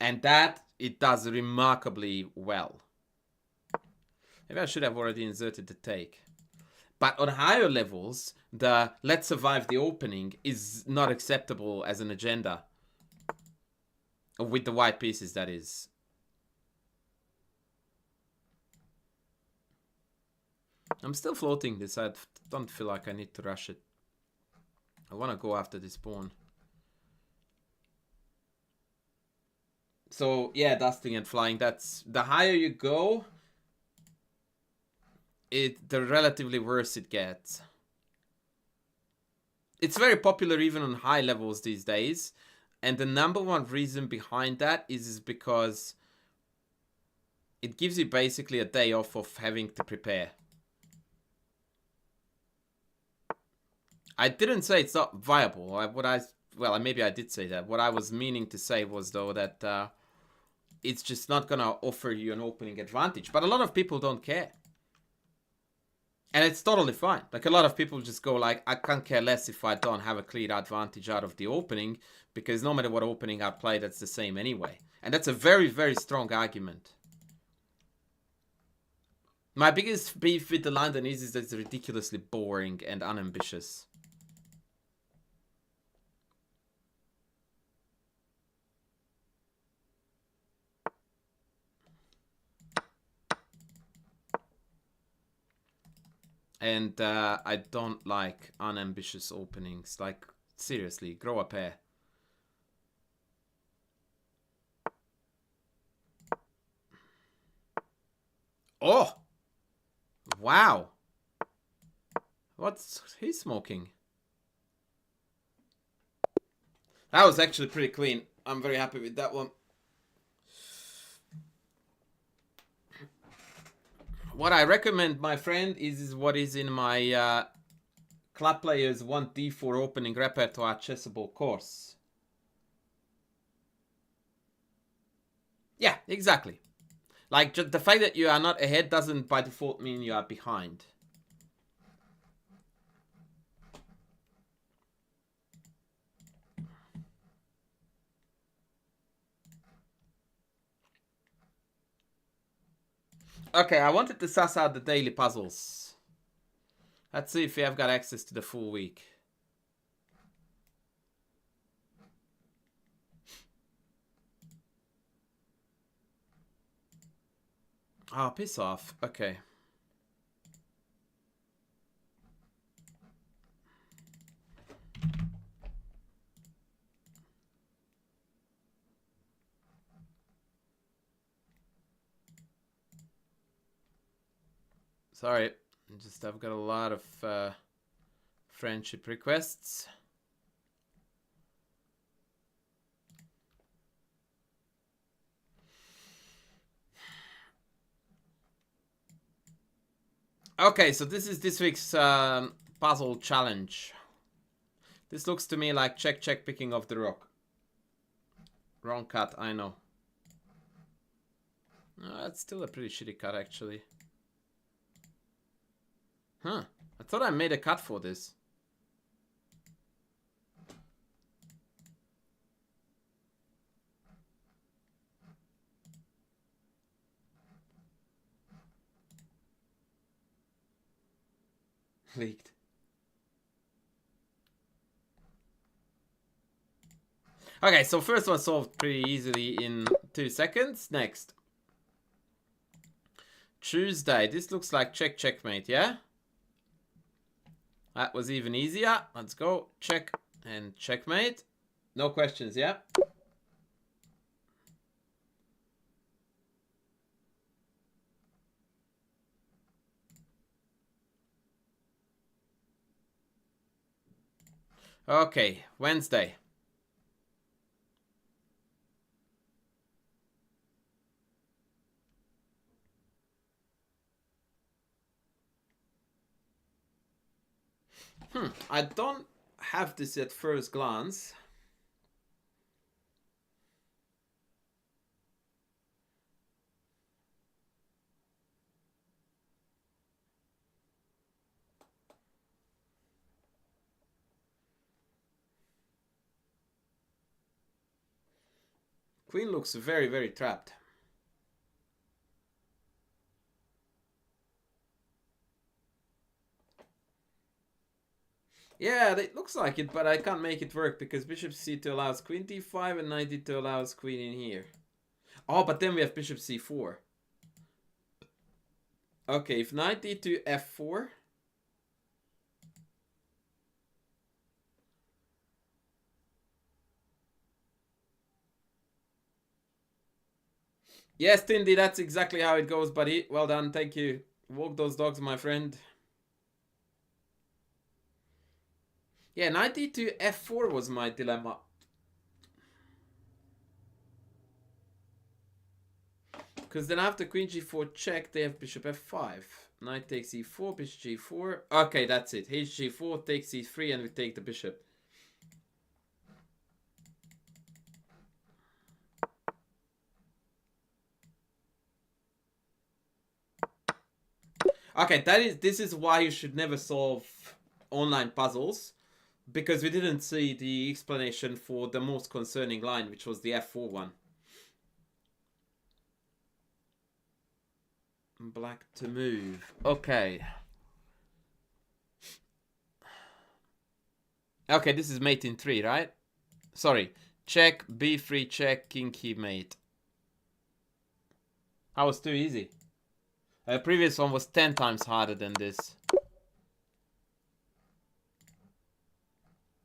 And that, it does remarkably well. Maybe I should have already inserted the take. But on higher levels, the let's survive the opening is not acceptable as an agenda. With the white pieces, that is. I'm still floating this. I don't feel like I need to rush it. I want to go after this pawn. So, yeah, dusting and flying. That's the higher you go, the relatively worse it gets. It's very popular even on high levels these days. And the number one reason behind that is because it gives you basically a day off of having to prepare. I didn't say it's not viable. Well, maybe I did say that. What I was meaning to say was, though, that it's just not going to offer you an opening advantage. But a lot of people don't care. And it's totally fine. Like, a lot of people just go like, I can't care less if I don't have a clear advantage out of the opening, because no matter what opening I play, that's the same anyway. And that's a very, very strong argument. My biggest beef with the London is that it's ridiculously boring and unambitious. And I don't like unambitious openings. Like, seriously, grow a pair. Oh! Wow! What's he smoking? That was actually pretty clean. I'm very happy with that one. What I recommend, my friend, is what is in my Club Players 1D4 opening repertoire chessable course. Yeah, exactly. Like, just the fact that you are not ahead doesn't by default mean you are behind. Okay, I wanted to suss out the daily puzzles. Let's see if we have got access to the full week. Oh, piss off. Okay. Sorry. I've got a lot of friendship requests. Okay, so this is this week's puzzle challenge. This looks to me like check, check, picking of the rook. Wrong cut, I know. That's still a pretty shitty cut, actually. Huh. I thought I made a cut for this. Leaked. Okay, so first one solved pretty easily in 2 seconds. Next. Tuesday. This looks like check, checkmate, yeah? That was even easier. Let's go. Check and checkmate. No questions, yeah? Okay, Wednesday. I don't have this at first glance. Queen looks very, very trapped. Yeah, it looks like it, but I can't make it work because bishop c2 allows queen d5 and knight d2 allows queen in here. Oh, but then we have bishop c4. Okay, if knight d2 f4. Yes, Tindy, that's exactly how it goes, buddy. Well done, thank you. Walk those dogs, my friend. Yeah, knight d2 f4 was my dilemma. Because then after queen g4 check, they have bishop f5. Knight takes e4, bishop g4. Okay, that's it. Hg4 takes e3 and we take the bishop. Okay, this is why you should never solve online puzzles. Because we didn't see the explanation for the most concerning line, which was the f4 one. Black to move. Okay. Okay, this is mate in 3, right? Sorry. Check, b3, check, king key mate. That was too easy. The previous one was 10 times harder than this.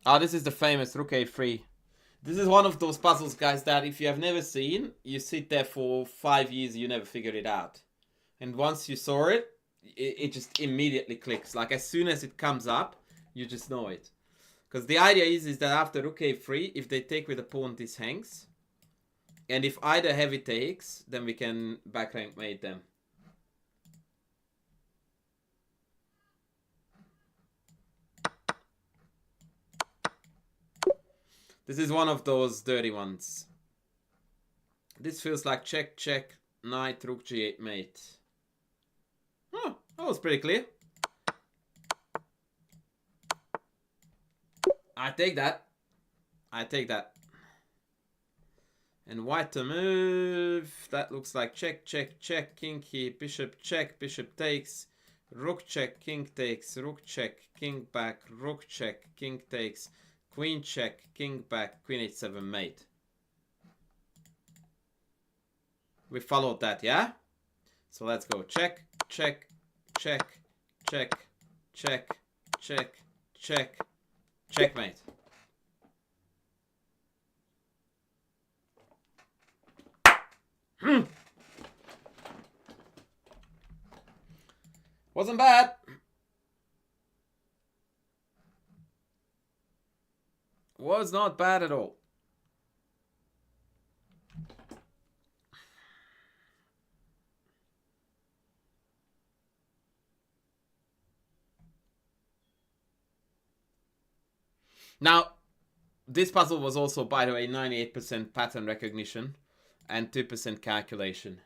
Oh, this is the famous rook a3. This is one of those puzzles, guys, that if you have never seen, you sit there for 5 years, you never figure it out. And once you saw it, it just immediately clicks. Like as soon as it comes up, you just know it. Because the idea is that after rook a3, if they take with a pawn, this hangs. And if either heavy takes, then we can backrank mate them. This is one of those dirty ones. This feels like check, check, knight, rook g8 mate. Oh, that was pretty clear. I take that. I take that. And white to move. That looks like check, check, check. King here. Bishop check. Bishop takes. Rook check. King takes. Rook check. King back. Rook check. King takes. Queen check. King back. Queen h7 mate. We followed that, yeah? So let's go. Check, check, check, check, check, check, check, checkmate. Wasn't bad. Was not bad at all. Now, this puzzle was also, by the way, 98% pattern recognition and 2% calculation.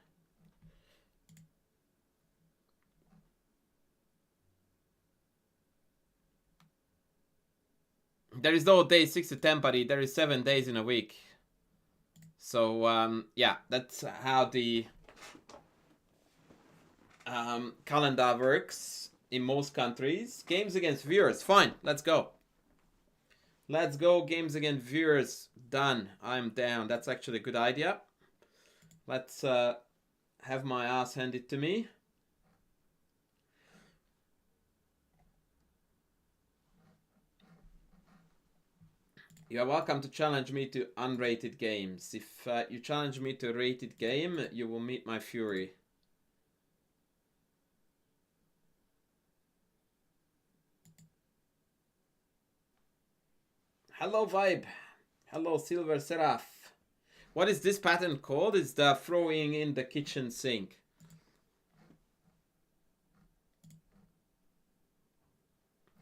There is no day 6 to 10, buddy. There is 7 days in a week. So, yeah, that's how the calendar works in most countries. Games against viewers. Fine, let's go. Let's go. Games against viewers. Done. I'm down. That's actually a good idea. Let's have my ass handed to me. You are welcome to challenge me to unrated games. If you challenge me to a rated game, you will meet my fury. Hello, Vibe. Hello, Silver Seraph. What is this pattern called? It's the throwing in the kitchen sink.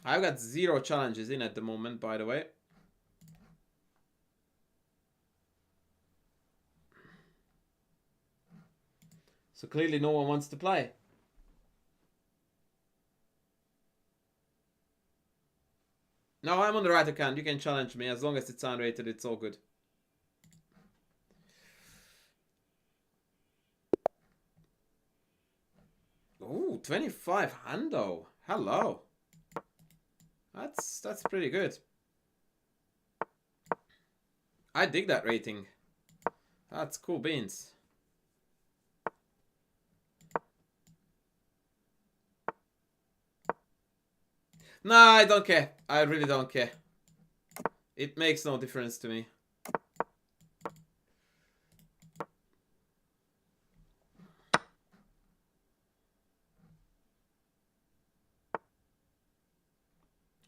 I've got 0 challenges in at the moment, by the way. So clearly no one wants to play. No, I'm on the right account. You can challenge me. As long as it's unrated, it's all good. Ooh, 25 hundo. Hello. That's pretty good. I dig that rating. That's cool beans. No, I don't care. I really don't care. It makes no difference to me.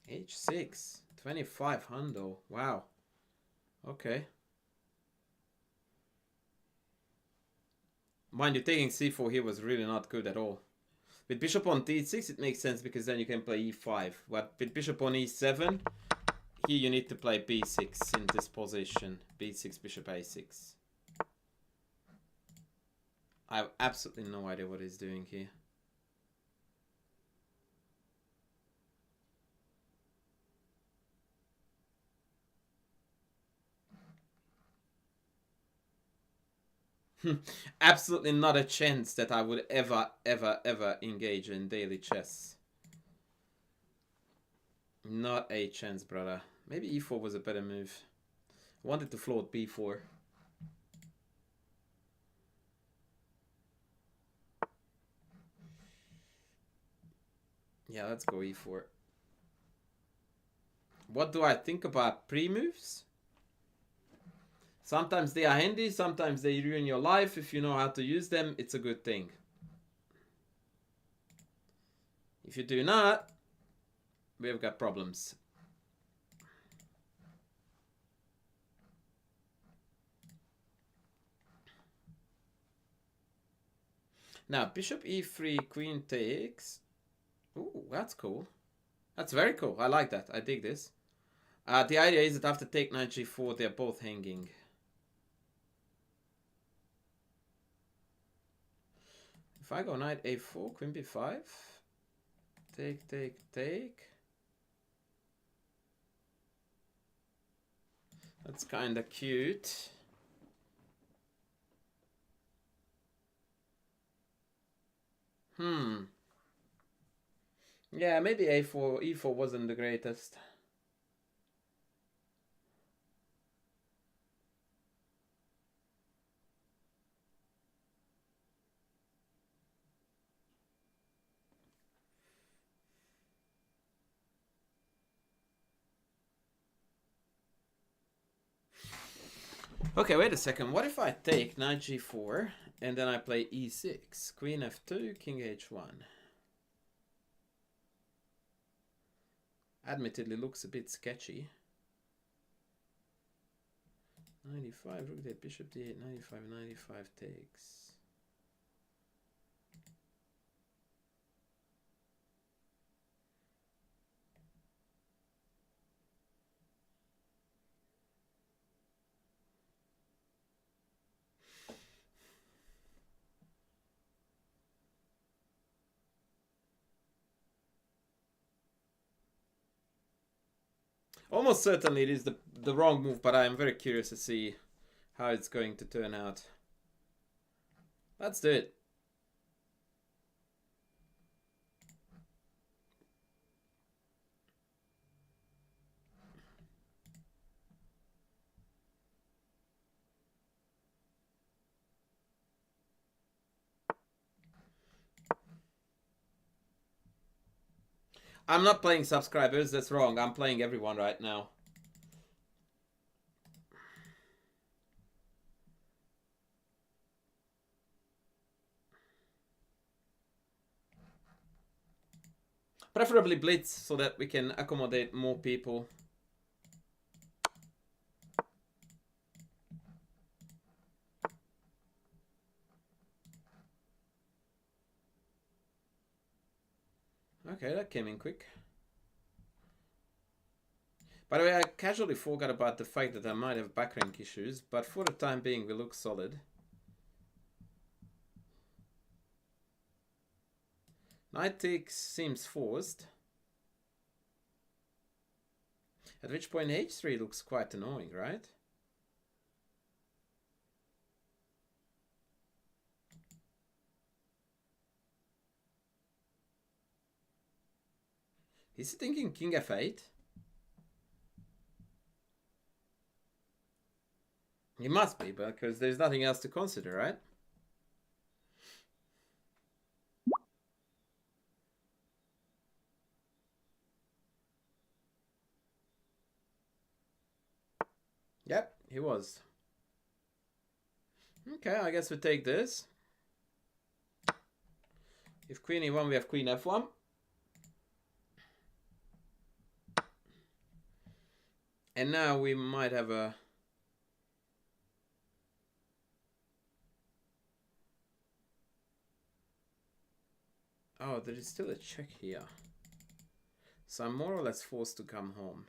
H6. 25 hundo. Wow. Okay. Mind you, taking c4 here was really not good at all. With bishop on d6, it makes sense because then you can play e5. But with bishop on e7, here you need to play b6 in this position. b6, bishop a6. I have absolutely no idea what he's doing here. Absolutely not a chance that I would ever engage in daily chess. Not a chance, brother. Maybe e4 was a better move. I wanted to float b4. Yeah, let's go e4. What do I think about pre-moves? Sometimes they are handy, sometimes they ruin your life. If you know how to use them, it's a good thing. If you do not, we've got problems. Now, bishop e3, queen takes. Ooh, that's cool. That's very cool. I like that. I dig this. The idea is that after take knight g4, they're both hanging. If I go knight a4, queen b5, take, take, take. That's kind of cute. Yeah, maybe a4, e4 wasn't the greatest. Okay, wait a second. What if I take knight g4 and then I play e6, queen f2, king h1? Admittedly looks a bit sketchy. 95, rook d8, bishop d8, 95, 95 takes. Almost certainly it is the wrong move, but I am very curious to see how it's going to turn out. Let's do it. I'm not playing subscribers, that's wrong. I'm playing everyone right now. Preferably Blitz, so that we can accommodate more people. Okay, that came in quick. By the way, I casually forgot about the fact that I might have backrank issues, but for the time being we look solid. Knight takes seems forced. At which point h3 looks quite annoying, right? Is he thinking king f8? He must be, because there's nothing else to consider, right? Yep, he was. Okay, I guess we take this. If queen e1, we have queen f1. And now we might have a... Oh, there is still a check here. So I'm more or less forced to come home.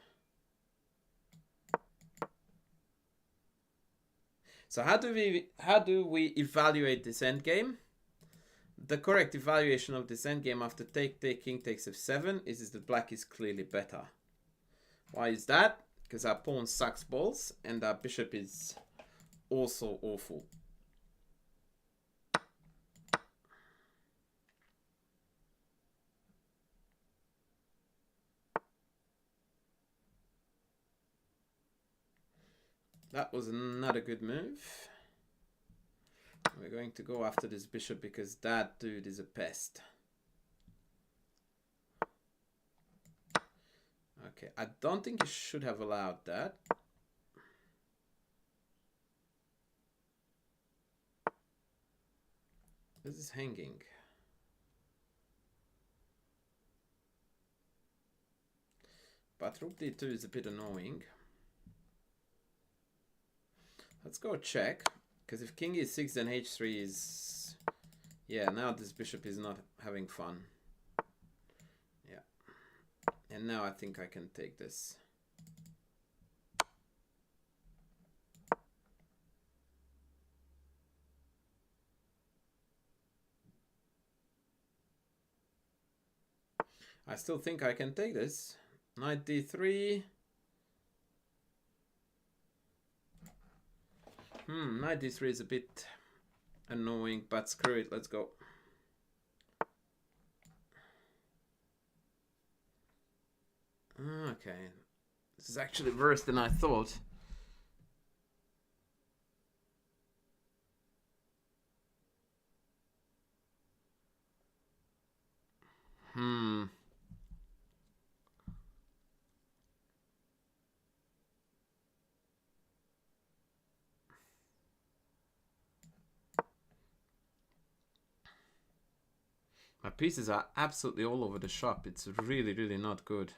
So how do we evaluate this endgame? The correct evaluation of this endgame after take, king takes f7 is that black is clearly better. Why is that? Because our pawn sucks balls and our bishop is also awful. That was not a good move. We're going to go after this bishop because that dude is a pest. Okay, I don't think you should have allowed that. This is hanging. But rook d2 is a bit annoying. Let's go check. Because if king e6, then h3 is... Yeah, now this bishop is not having fun. Yeah. And now I think I can take this. I still think I can take this. Knight d3. Knight d3 is a bit annoying, but screw it, let's go. Okay. This is actually worse than I thought. My pieces are absolutely all over the shop. It's really, really not good.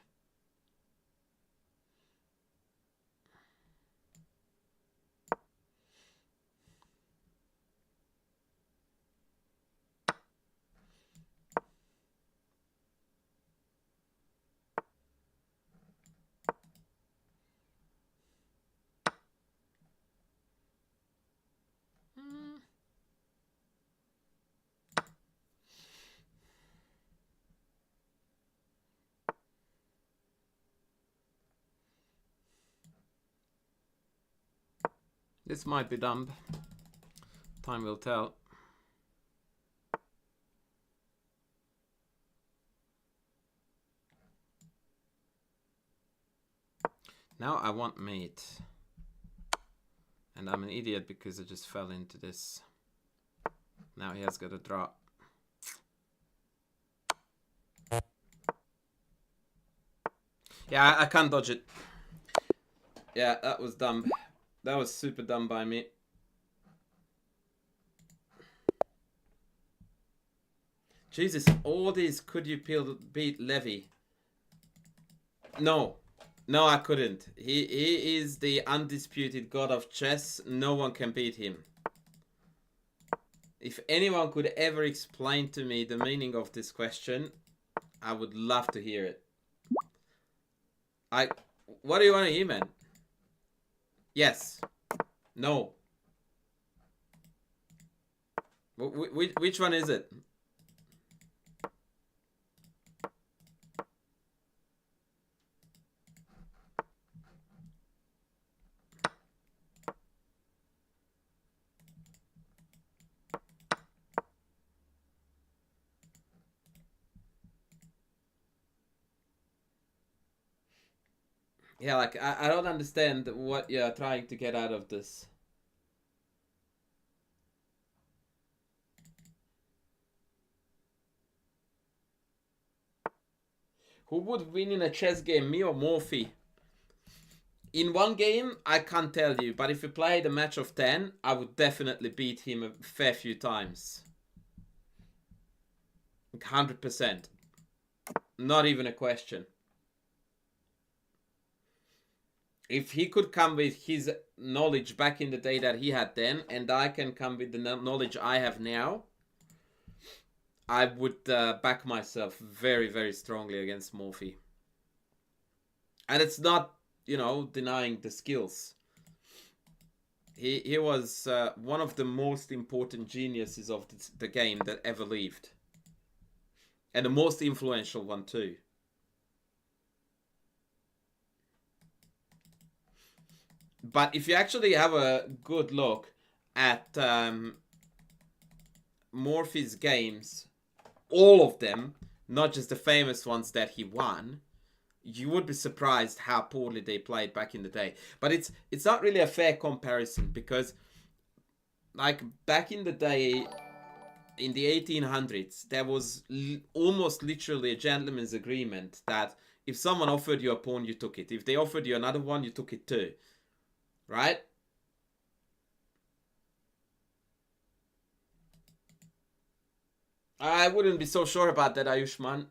This might be dumb. Time will tell. Now I want mate. And I'm an idiot because I just fell into this. Now he has got a draw. Yeah, I can't dodge it. Yeah, that was dumb. That was super dumb by me. Jesus, all these could you beat Levy? No. No, I couldn't. He is the undisputed god of chess. No one can beat him. If anyone could ever explain to me the meaning of this question, I would love to hear it. What do you want to hear, man? Yes. No. Which one is it? Yeah, like, I don't understand what you're trying to get out of this. Who would win in a chess game, me or Morphy? In one game, I can't tell you, but if we played a match of 10, I would definitely beat him a fair few times. 100%. Not even a question. If he could come with his knowledge back in the day that he had then, and I can come with the knowledge I have now, I would back myself very, very strongly against Morphy. And it's not, you know, denying the skills. He was one of the most important geniuses of the game that ever lived. And the most influential one too. But if you actually have a good look at Morphy's games, all of them, not just the famous ones that he won, you would be surprised how poorly they played back in the day. But it's not really a fair comparison because, like, back in the day, in the 1800s, there was almost literally a gentleman's agreement that if someone offered you a pawn, you took it. If they offered you another one, you took it too. Right? I wouldn't be so sure about that, Ayushman.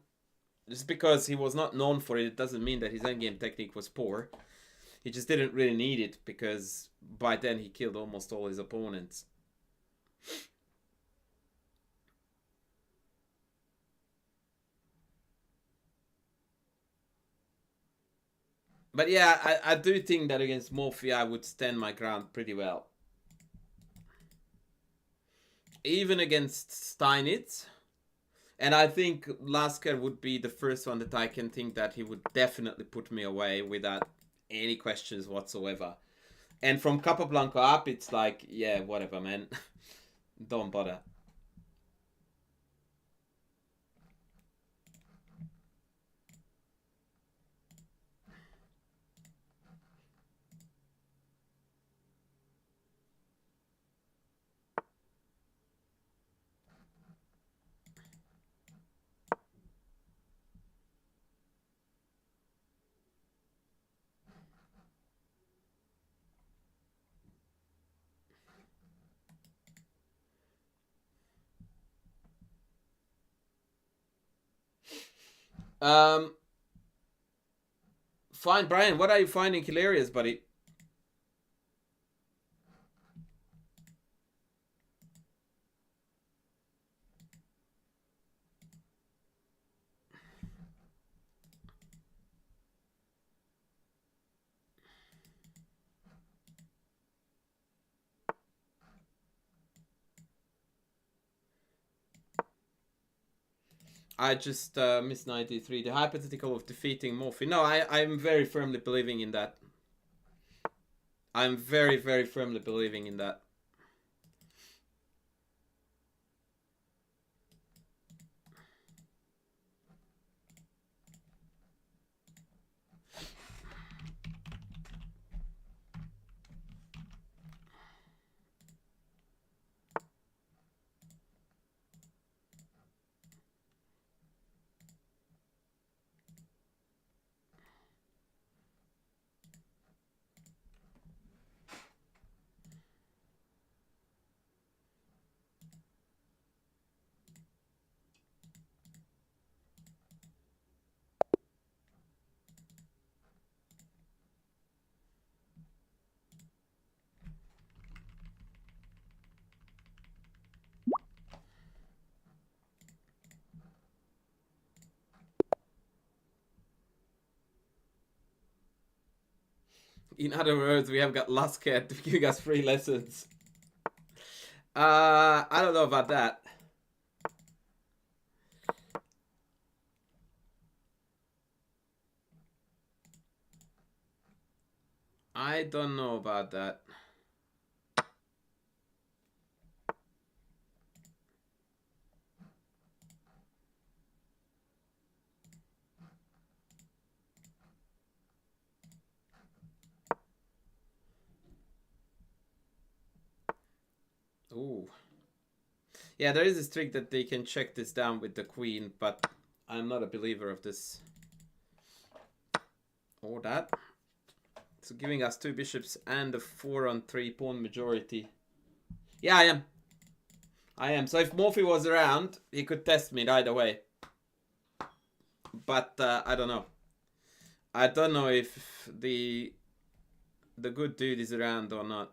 Just because he was not known for it, it doesn't mean that his endgame technique was poor. He just didn't really need it because by then he killed almost all his opponents. But yeah, I do think that against Morphy I would stand my ground pretty well. Even against Steinitz. And I think Lasker would be the first one that I can think that he would definitely put me away without any questions whatsoever. And from Capablanca up, it's like, yeah, whatever, man. Don't bother. Fine, Brian, what are you finding hilarious, buddy? I just missed 93. The hypothetical of defeating Morphy. No, I'm very firmly believing in that. I'm very, very firmly believing in that. In other words, we have got Lasker giving us free lessons. I don't know about that. I don't know about that. Ooh. Yeah, there is a trick that they can check this down with the queen, but I'm not a believer of this. Or that. So giving us 2 bishops and a 4-on-3 pawn majority. Yeah, I am. I am. So if Morphy was around, he could test me right away. But I don't know. I don't know if the good dude is around or not.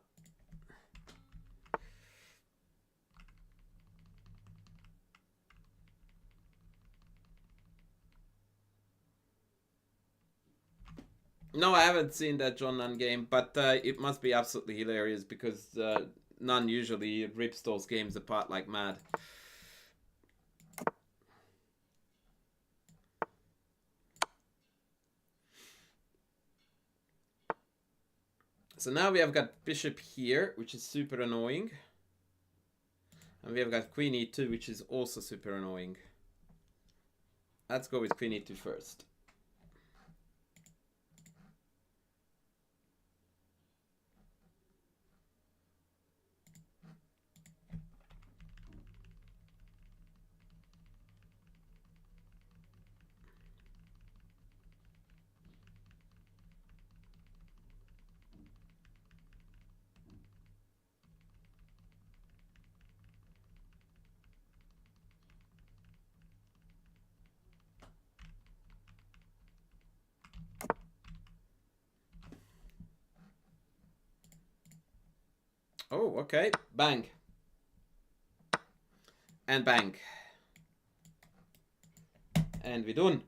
No, I haven't seen that John Nunn game, but it must be absolutely hilarious because Nunn usually rips those games apart like mad. So now we have got bishop here, which is super annoying. And we have got queen e2, which is also super annoying. Let's go with queen e2 first. Oh, okay. Bang. And bang. And we're done.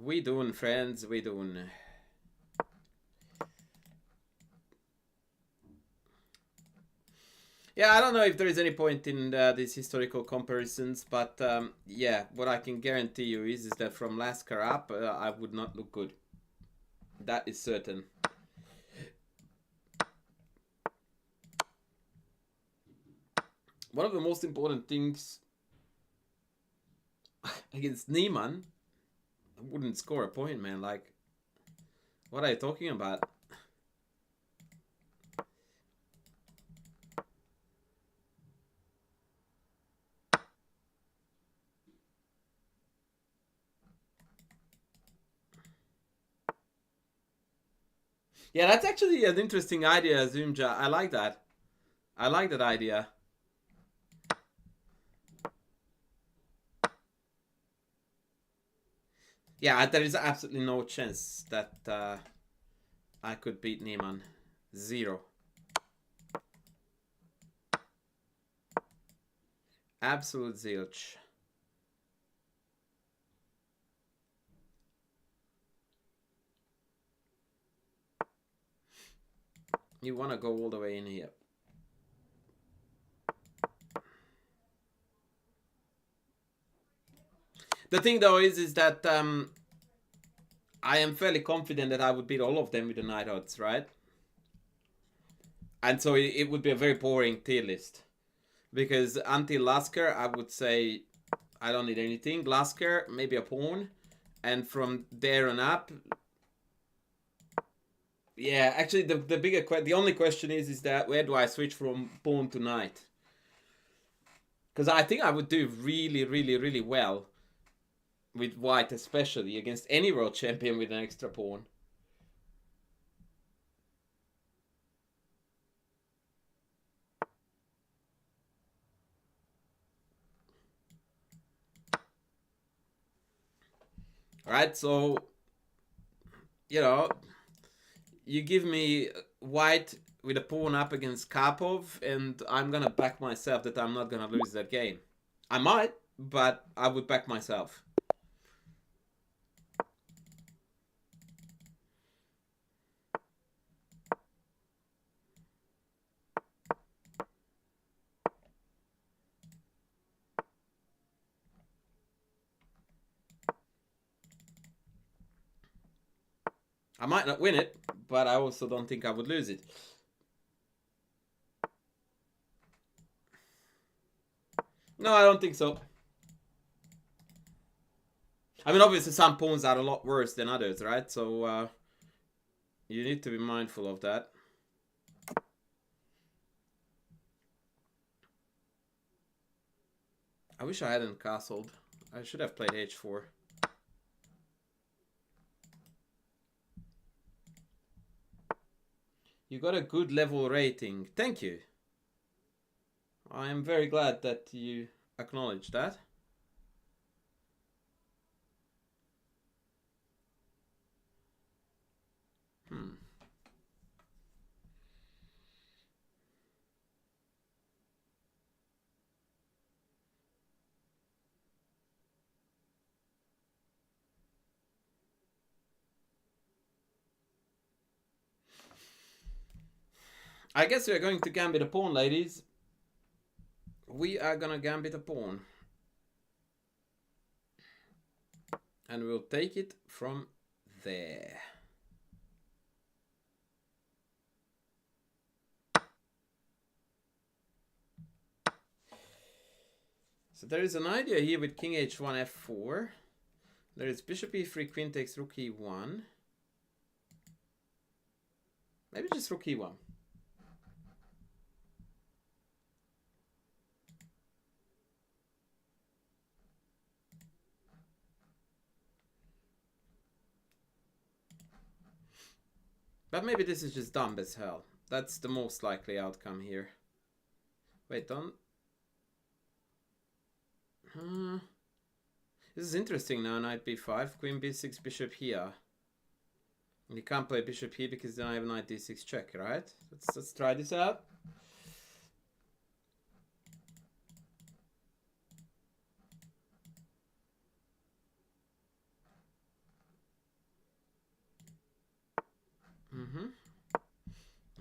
We done, friends. We done. Yeah, I don't know if there is any point in these historical comparisons, but yeah, what I can guarantee you is that from Lasker up, I would not look good. That is certain. One of the most important things against Niemann, I wouldn't score a point, man. Like, what are you talking about? Yeah, that's actually an interesting idea, Zoomja. I like that. I like that idea. Yeah, there is absolutely no chance that I could beat Niemann. Zero. Absolute zilch. You want to go all the way in here. The thing though is that I am fairly confident that I would beat all of them with the night odds, right? And so it would be a very boring tier list. Because until Lasker, I would say I don't need anything. Lasker, maybe a pawn. And from there on up... Yeah, actually the only question is that where do I switch from pawn to knight? Because I think I would do really, really, really well with white, especially against any world champion with an extra pawn. Alright, so, you know, you give me white with a pawn up against Karpov, and I'm gonna back myself that I'm not gonna lose that game. I might, but I would back myself. I might not win it, but I also don't think I would lose it. No, I don't think so. I mean, obviously some pawns are a lot worse than others, right? So you need to be mindful of that. I wish I hadn't castled. I should have played h4. You got a good level rating. Thank you. I am very glad that you acknowledge that. I guess we are going to gambit a pawn, ladies. We are gonna gambit a pawn. And we'll take it from there. So there is an idea here with king h1 f4. There is bishop e3, queen takes rook e1. Maybe just rook e1. But maybe this is just dumb as hell. That's the most likely outcome here. Wait, don't... This is interesting now. Knight b5, queen b6, bishop here. And you can't play bishop here because then I have knight d6 check, right? Let's try this out.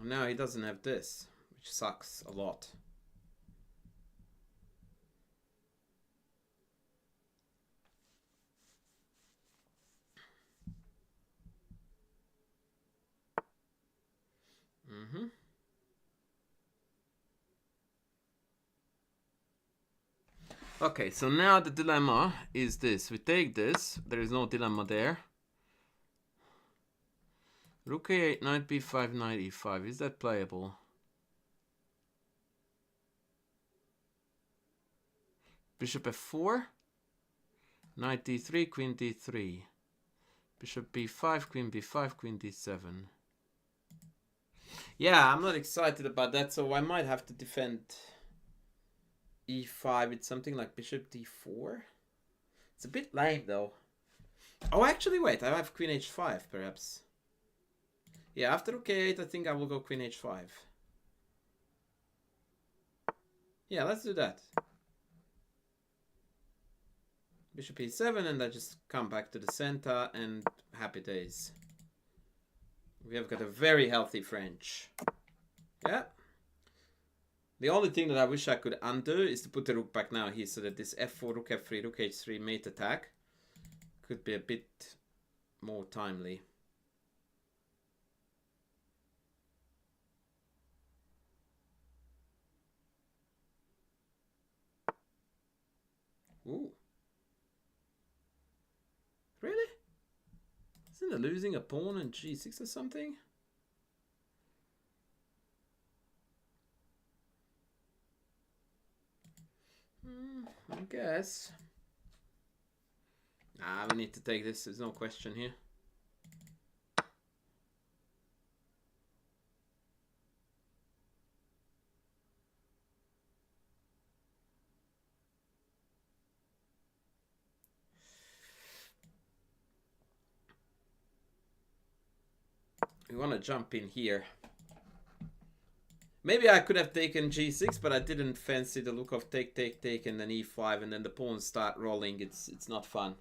Now he doesn't have this, which sucks a lot. Okay, so now the dilemma is this. We take this. There is no dilemma there. Rook a8, knight b5, knight e5. Is that playable? Bishop f4. Knight d3, queen d3. Bishop b5, queen b5, queen d7. Yeah, I'm not excited about that, so I might have to defend e5. It's something like bishop d4. It's a bit lame, though. Oh, actually, wait. I have queen h5, perhaps. Yeah, after rook a8, I think I will go queen h5. Yeah, let's do that. Bishop e7, and I just come back to the center, and happy days. We have got a very healthy French. Yeah. The only thing that I wish I could undo is to put the rook back now here so that this f4, rook f3, rook h3 mate attack could be a bit more timely. Ooh. Really? Isn't it losing a pawn on g6 or something? I guess. Ah, we need to take this. There's no question here. We want to jump in here. Maybe I could have taken g6, but I didn't fancy the look of take, take, take, and then e5, and then the pawns start rolling. It's not fun.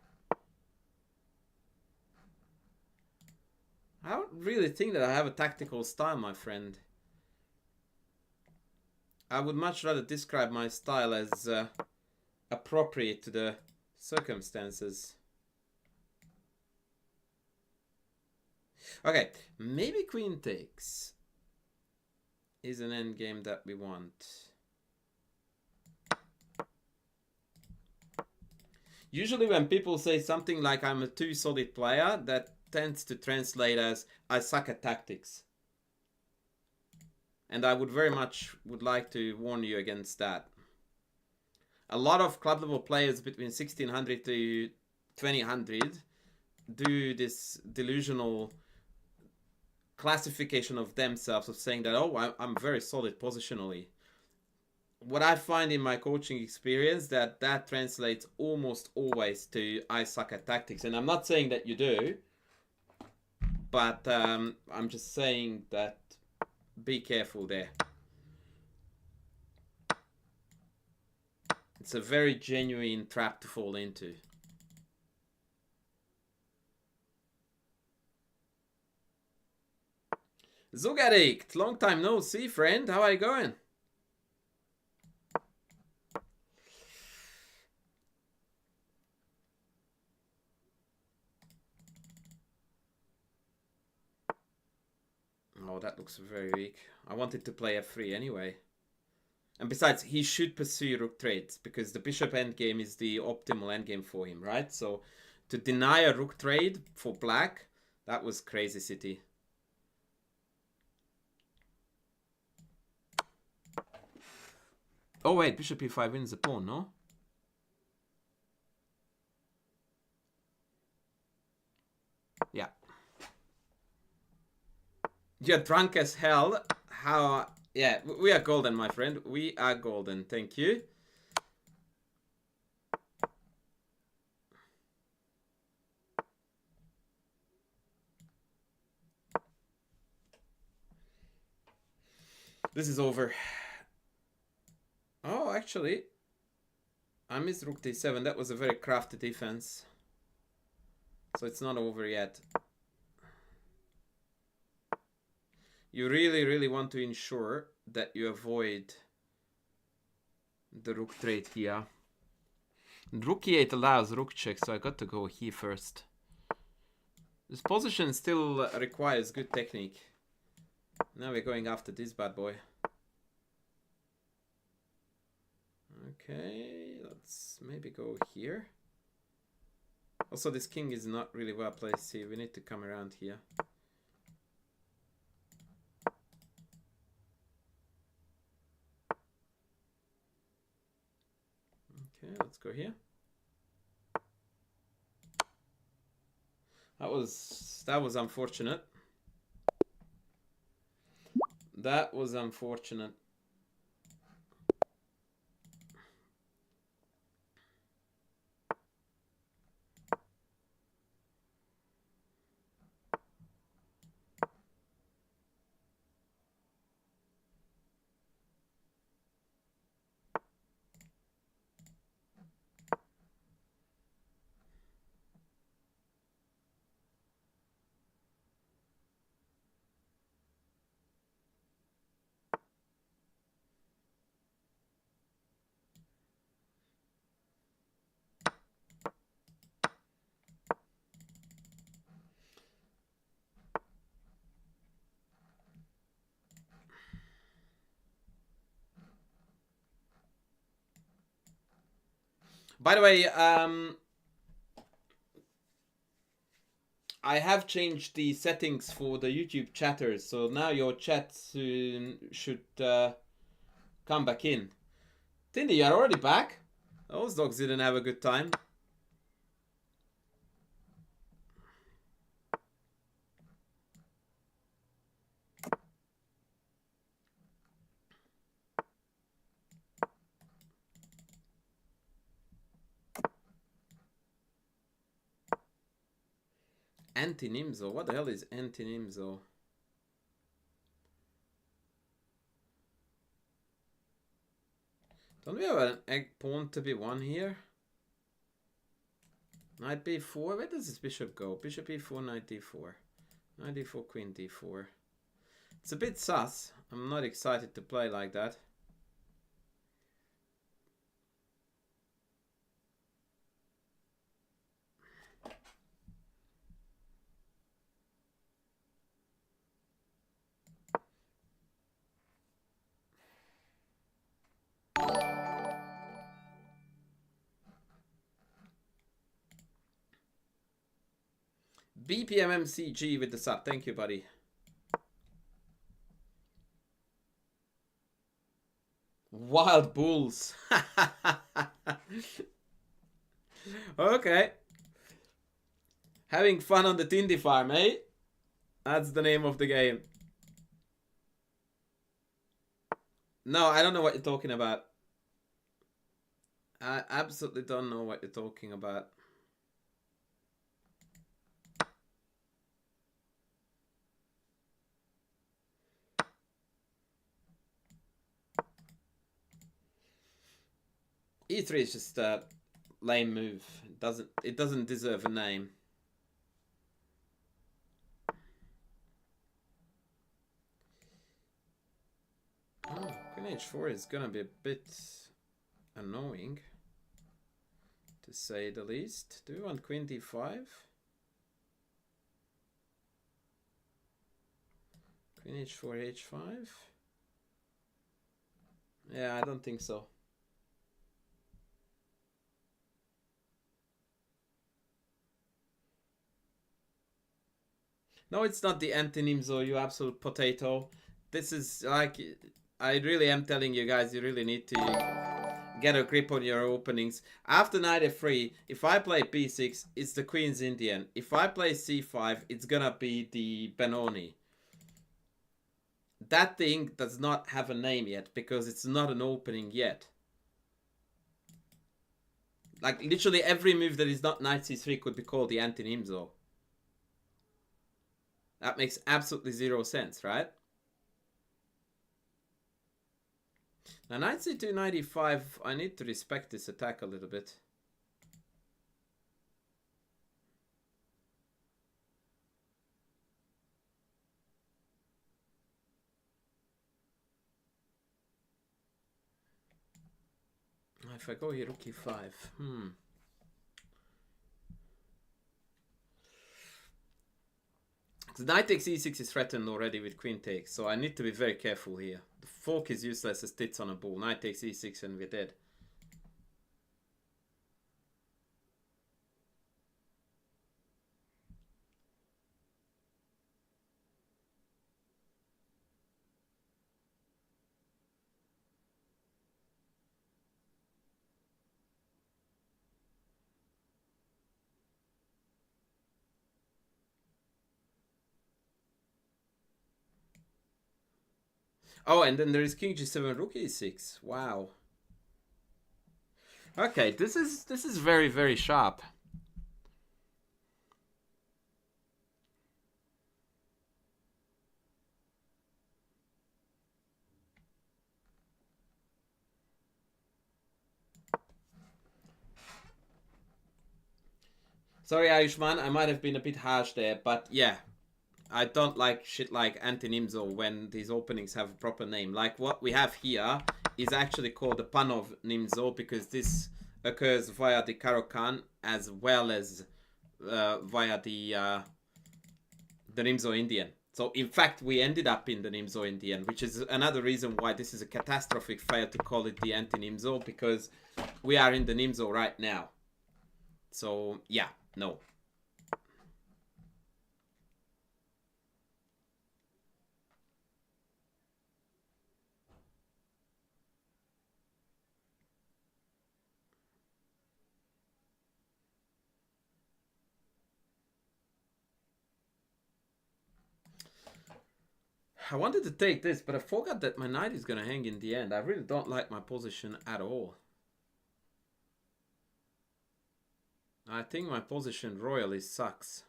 I don't really think that I have a tactical style, my friend. I would much rather describe my style as appropriate to the circumstances. Okay, maybe queen takes is an endgame that we want. Usually when people say something like I'm a too solid player, that tends to translate as I suck at tactics. And I would very much like to warn you against that. A lot of club level players between 1600 to 2000 do this delusional classification of themselves of saying that, oh, I'm very solid positionally. What I find in my coaching experience that translates almost always to I suck at tactics. And I'm not saying that you do, but I'm just saying that be careful there. It's a very genuine trap to fall into. Zugarik, long time no see, friend. How are you going? Oh, that looks very weak. I wanted to play f3 anyway. And besides, he should pursue rook trades because the bishop endgame is the optimal endgame for him, right? So to deny a rook trade for black, that was crazy city. Oh wait, bishop e5 wins the pawn, no? Yeah. You're drunk as hell. How? Yeah, we are golden, my friend. We are golden. Thank you. This is over. Oh, actually, I missed rook d7. That was a very crafty defense. So it's not over yet. You really, really want to ensure that you avoid the rook trade here. Rook e8 allows rook check, so I got to go here first. This position still requires good technique. Now we're going after this bad boy. Okay, let's maybe go here. Also, this king is not really well placed here. We need to come around here. Okay, let's go here. That was unfortunate. That was unfortunate. By the way, I have changed the settings for the YouTube chatters, so now your chat should come back in. Tindy, you're already back? Those dogs didn't have a good time. Anti-Nimzo? What the hell is anti-Nimzo? Don't we have an egg pawn to be won here? Knight b4? Where does this bishop go? Bishop e4, knight d4. Knight d4, queen d4. It's a bit sus. I'm not excited to play like that. BPMMCG with the sub. Thank you, buddy. Wild bulls. Okay. Having fun on the Tindy farm, eh? That's the name of the game. No, I don't know what you're talking about. I absolutely don't know what you're talking about. E3 is just a lame move. It doesn't deserve a name. Oh, Queen H4 is gonna be a bit annoying, to say the least. Do we want Queen D5? Queen H4, H5? Yeah, I don't think so. No, it's not the anti-Nimzo, you absolute potato. This is like, I really am telling you guys, you really need to get a grip on your openings. After knight f3, if I play b6, it's the Queen's Indian. If I play c5, it's gonna be the Benoni. that thing does not have a name yet because it's not an opening yet. Like, literally every move that is not knight c3 could be called the anti-Nimzo. That makes absolutely zero sense, right? Now, knight c2, knight e5, I need to respect this attack a little bit. If I go here, rook e5, The knight takes e6 is threatened already with queen takes, so I need to be very careful here. The fork is useless as tits on a bull. Knight takes e6 and we're dead. Oh, and then there is king g7, rook e6. Wow. Okay, this is very, very sharp. Sorry, Ayushman, I might have been a bit harsh there, but yeah. I don't like shit like anti-Nimzo when these openings have a proper name. Like what we have here is actually called the Panov Nimzo because this occurs via the Caro-Kann as well as via the Nimzo Indian. So in fact, we ended up in the Nimzo Indian, which is another reason why this is a catastrophic fail to call it the anti-Nimzo, because we are in the Nimzo right now. So yeah, no. I wanted to take this, but I forgot that my knight is going to hang in the end. I really don't like my position at all. I think my position royally sucks.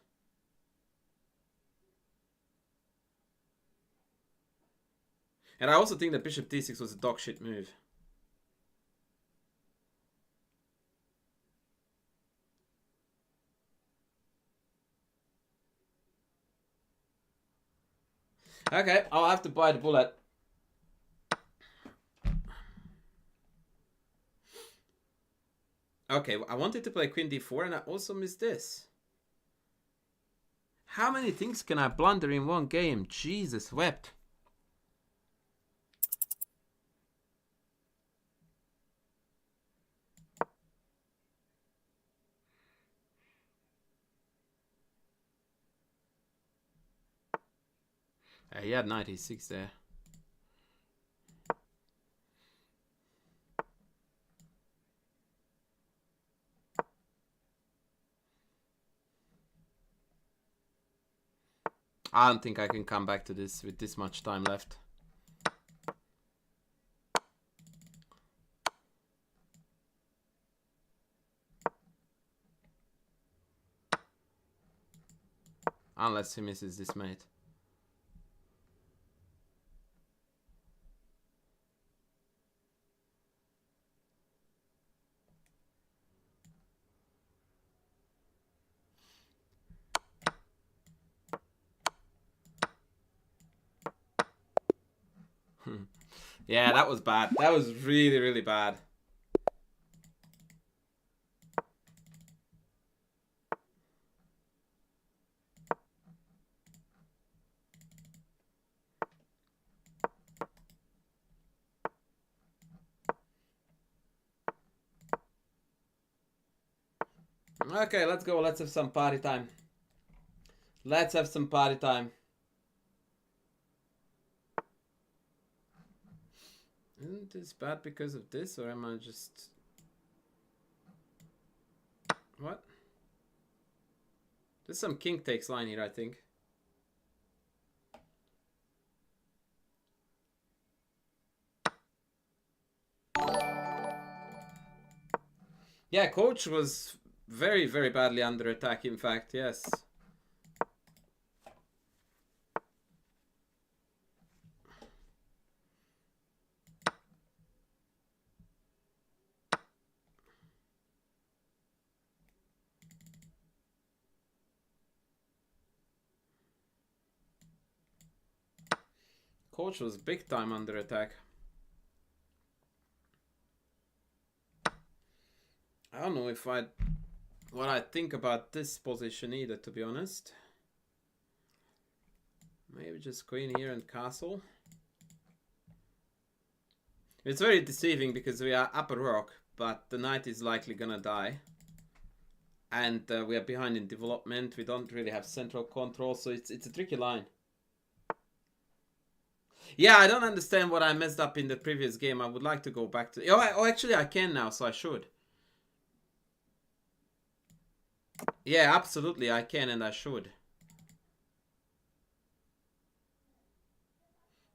And I also think that bishop d6 was a dog shit move. Okay, I'll have to buy the bullet. Okay, I wanted to play queen d4 and I also missed this. How many things can I blunder in one game? Jesus wept. He had knight e6 there. I don't think I can come back to this with this much time left. Unless he misses this mate. Yeah, that was bad. That was really, really bad. Okay, let's go. Let's have some party time. Let's have some party time. Isn't this bad because of this, or am I just... What? There's some king takes line here, I think. Yeah, coach was very, very badly under attack, in fact, yes. Coach was big time under attack. I don't know if what I think about this position either, to be honest. Maybe just queen here and castle. It's very deceiving because we are up a rock, but the knight is likely gonna die. And we are behind in development. We don't really have central control, so it's a tricky line. Yeah, I don't understand what I messed up in the previous game. I would like to go back to... Oh, actually I can now, so I should. Yeah, absolutely, I can and I should.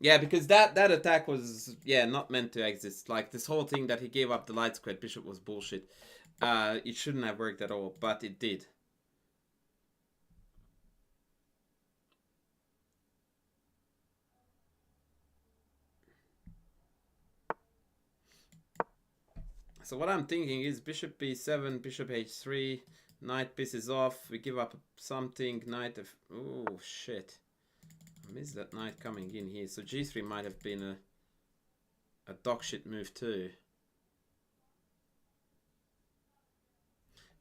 Yeah, because that attack was, yeah, not meant to exist. Like, this whole thing that he gave up the light squared bishop was bullshit. It shouldn't have worked at all, but it did. So what I'm thinking is bishop b7, bishop h3, knight pieces off, we give up something, knight of... Oh, shit. I missed that knight coming in here. So g3 might have been a dog shit move too.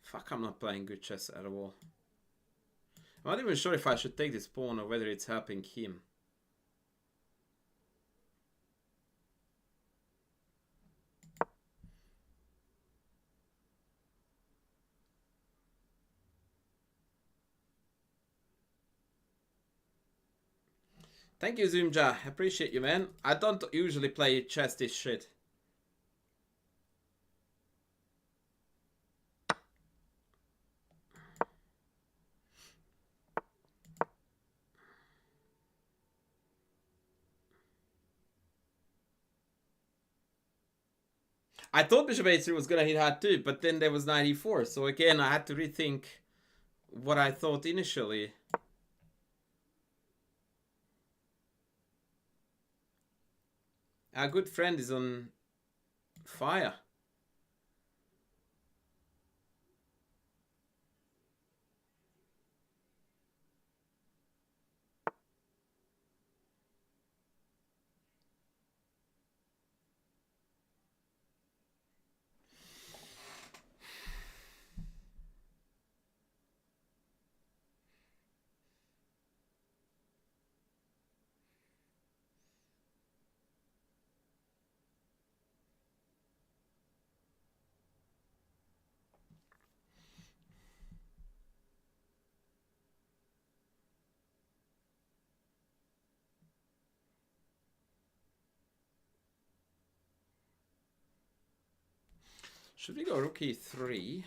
Fuck, I'm not playing good chess at all. I'm not even sure if I should take this pawn or whether it's helping him. Thank you, Zoomja. Appreciate you, man. I don't usually play chess this shit. I thought bishop h3 was gonna hit hard too, but then there was knight e4. So again, I had to rethink what I thought initially. Our good friend is on fire. Should we go rook e3?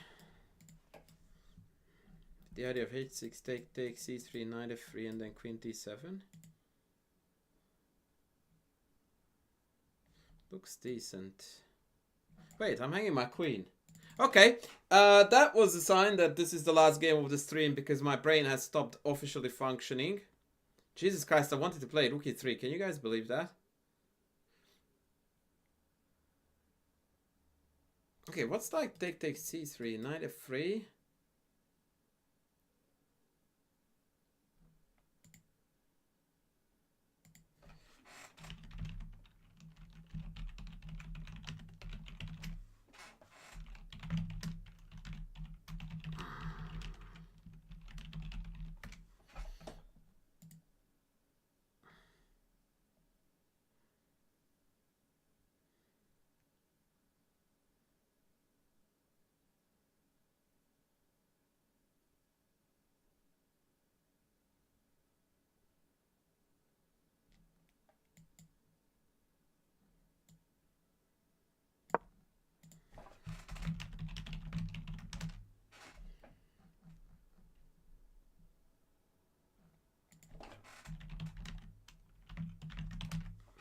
The idea of h6, take, c3, knight f3, and then queen d7. Looks decent. Wait, I'm hanging my queen. Okay, that was a sign that this is the last game of the stream because my brain has stopped officially functioning. Jesus Christ, I wanted to play rook e3. Can you guys believe that? Okay, what's like take c3, knight f3?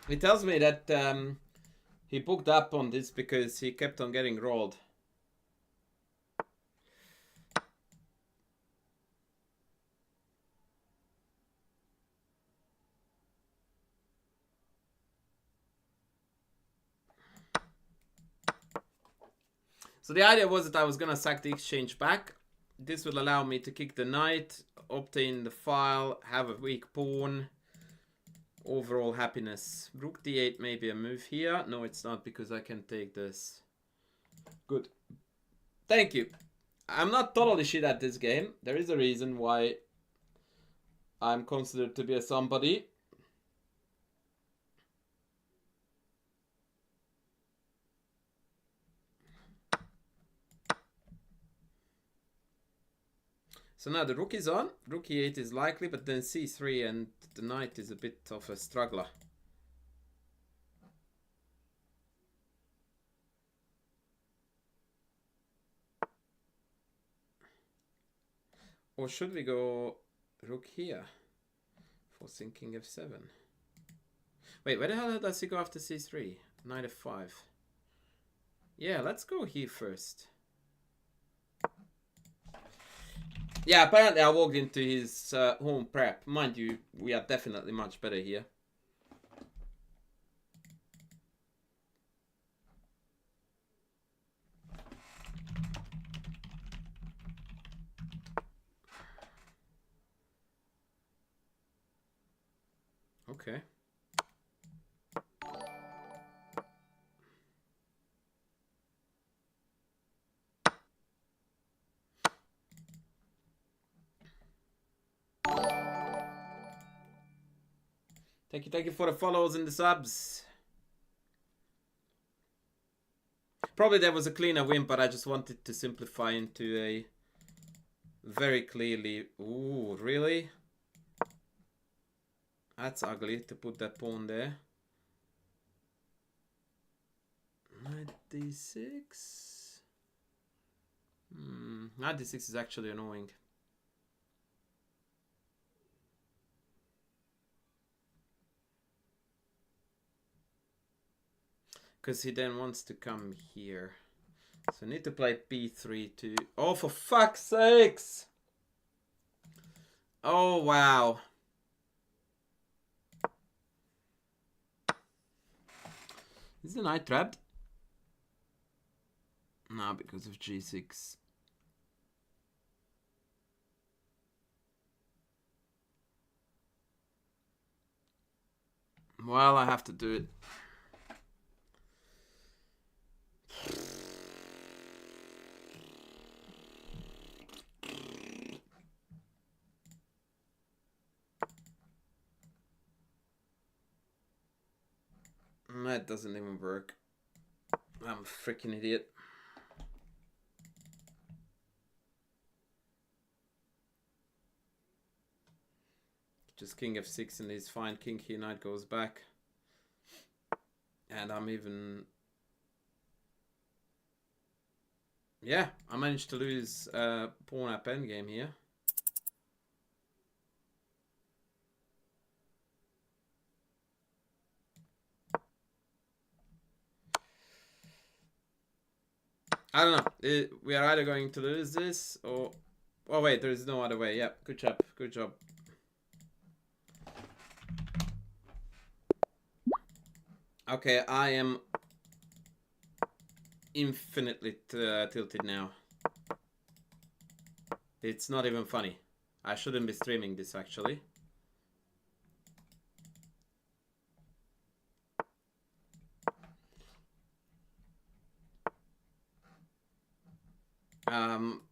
He tells me that he booked up on this because he kept on getting rolled. So the idea was that I was gonna sack the exchange back. This will allow me to kick the knight, obtain the file, have a weak pawn. Overall happiness. Rook d8 may be a move here. No, it's not, because I can take this. Good. Thank you. I'm not totally shit at this game. There is a reason why I'm considered to be a somebody. So now the rook is on. Rook e8 is likely, but then c3 and the knight is a bit of a struggler. Or should we go rook here? Forcing king f7. Wait, where the hell does he go after c3? Knight f5. Yeah, let's go here first. Yeah, apparently I walked into his home prep. Mind you, we are definitely much better here. Okay. Thank you for the follows and the subs. Probably there was a cleaner win, but I just wanted to simplify into a very clearly... Ooh, really? That's ugly to put that pawn there. Knight d6. Knight d6 is actually annoying. Because he then wants to come here. So I need to play b3 to... Oh, for fuck's sakes! Oh, wow. Is the knight trapped? No, because of g6. Well, I have to do it. That doesn't even work. I'm a freaking idiot. Just king f6 and he's fine. King here, knight goes back. And I'm even... Yeah, I managed to lose pawn up endgame here. I don't know. We are either going to lose this or... Oh wait, there is no other way. Yeah, good job. Good job. Okay, I am infinitely tilted now. It's not even funny. I shouldn't be streaming this actually.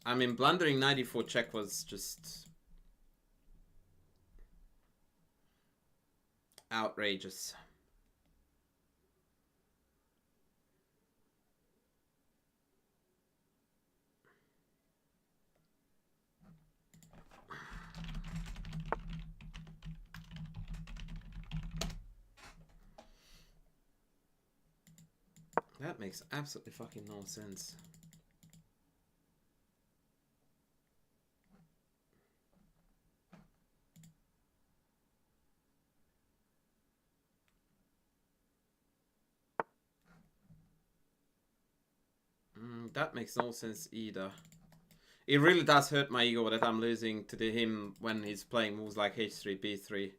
I mean, blundering 94 check was just outrageous. That makes absolutely fucking no sense. That makes no sense either. It really does hurt my ego that I'm losing to him when he's playing moves like h3, b3.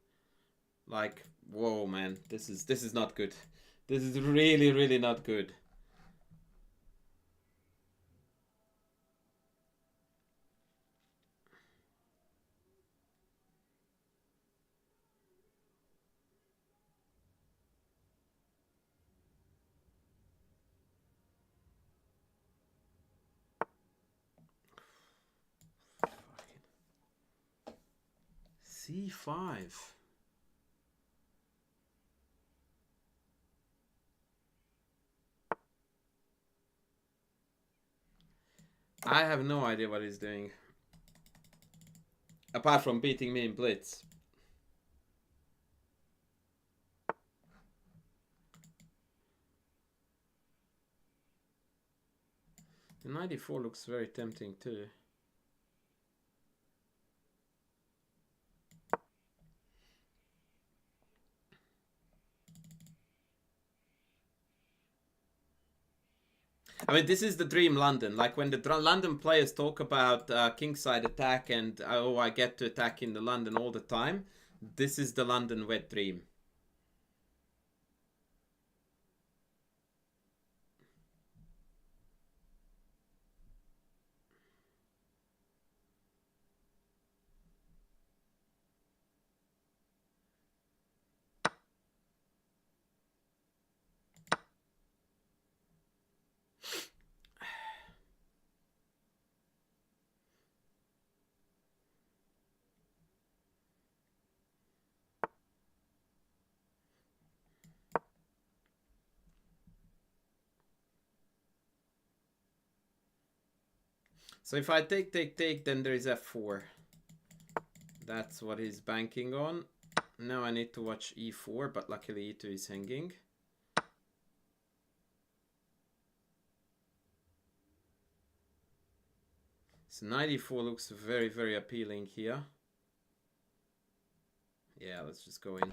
Like, whoa, man, this is not good. This is really, really not good. C5. I have no idea what he's doing. Apart from beating me in Blitz. The 94 looks very tempting too. I mean, this is the dream London. Like when the London players talk about kingside attack and oh, I get to attack in the London all the time. This is the London wet dream. So if I take, then there is f4. That's what he's banking on. Now I need to watch e4, but luckily e2 is hanging. So 94 looks very, very appealing here. Yeah, let's just go in.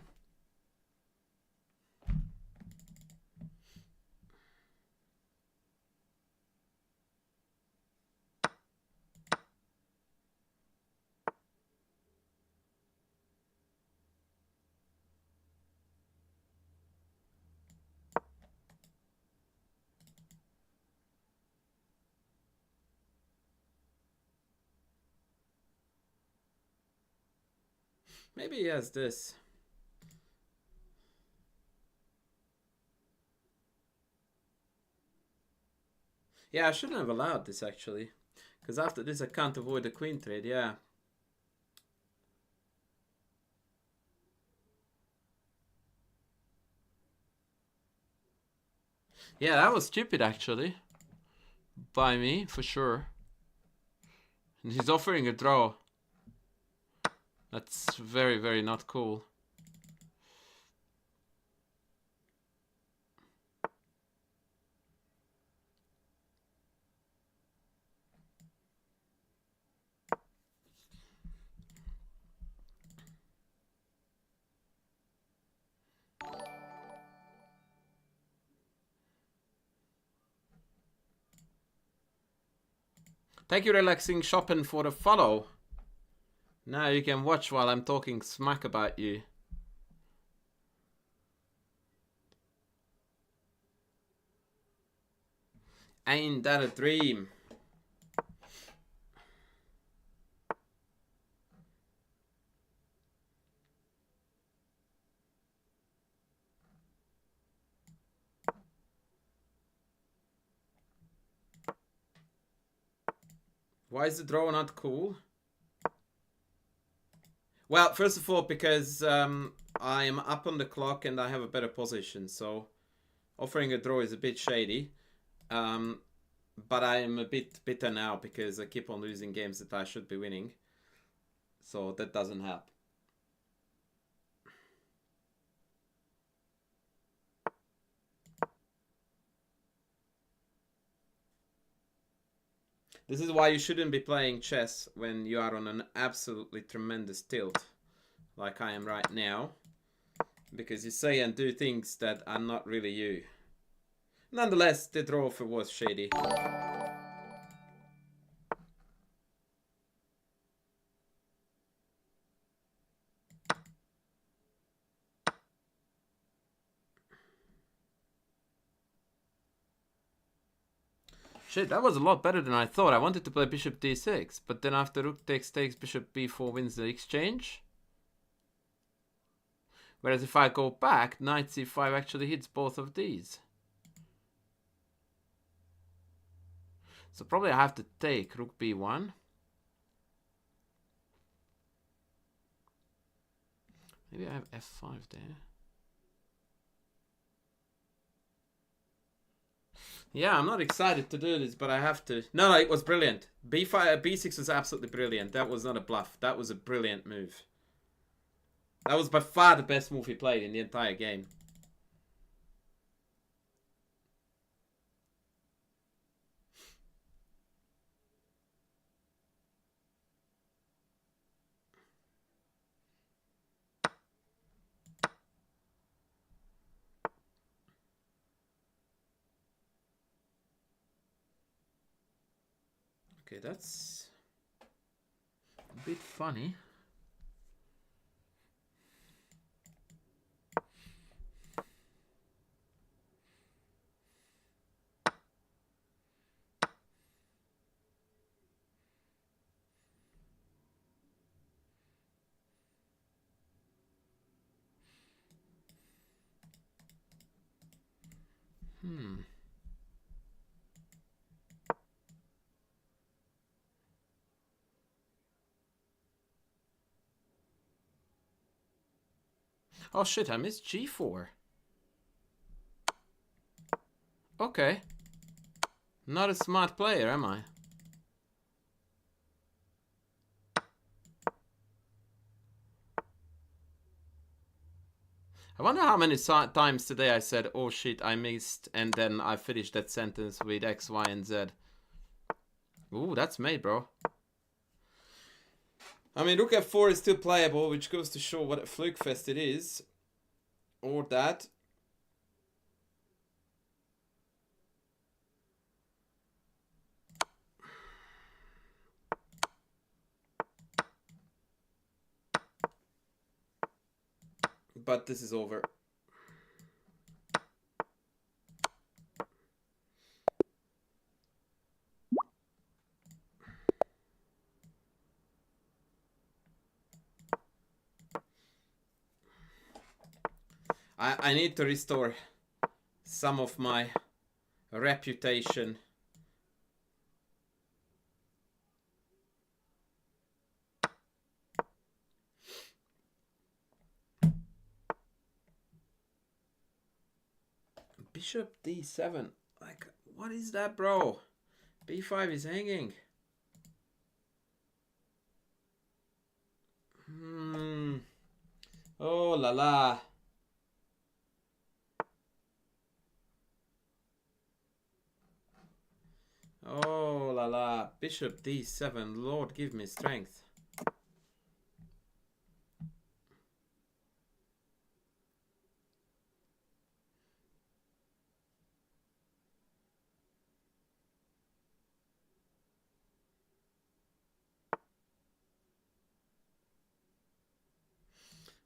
Maybe he has this. Yeah, I shouldn't have allowed this actually. Because after this I can't avoid the queen trade, yeah. Yeah, that was stupid actually. By me, for sure. And he's offering a draw. That's very, very not cool. Thank you, Relaxing Shopping, for the follow. Now you can watch while I'm talking smack about you. Ain't that a dream? Why is the draw not cool? Well, first of all, because I am up on the clock and I have a better position, so offering a draw is a bit shady. But I am a bit bitter now because I keep on losing games that I should be winning. So that doesn't help. This is why you shouldn't be playing chess when you are on an absolutely tremendous tilt, like I am right now. Because you say and do things that are not really you. Nonetheless, the draw was shady. Shit, that was a lot better than I thought. I wanted to play bishop d6, but then after rook takes, bishop b4 wins the exchange. Whereas if I go back, knight c5 actually hits both of these. So probably I have to take rook b1. Maybe I have f5 there. Yeah, I'm not excited to do this, but I have to. No, it was brilliant. B5, B6 was absolutely brilliant. That was not a bluff. That was a brilliant move. That was by far the best move he played in the entire game. Okay, that's a bit funny. Oh shit, I missed g4. Okay. Not a smart player, am I? I wonder how many times today I said, oh shit, I missed, and then I finished that sentence with X, Y, and Z. Ooh, that's made, bro. I mean, rook f4 is still playable, which goes to show what a fluke fest it is. Or that. But this is over. I need to restore some of my reputation. Bishop d7. Like, what is that, bro? b5 is hanging. Oh la la. Oh la la. Bishop d7. Lord, give me strength.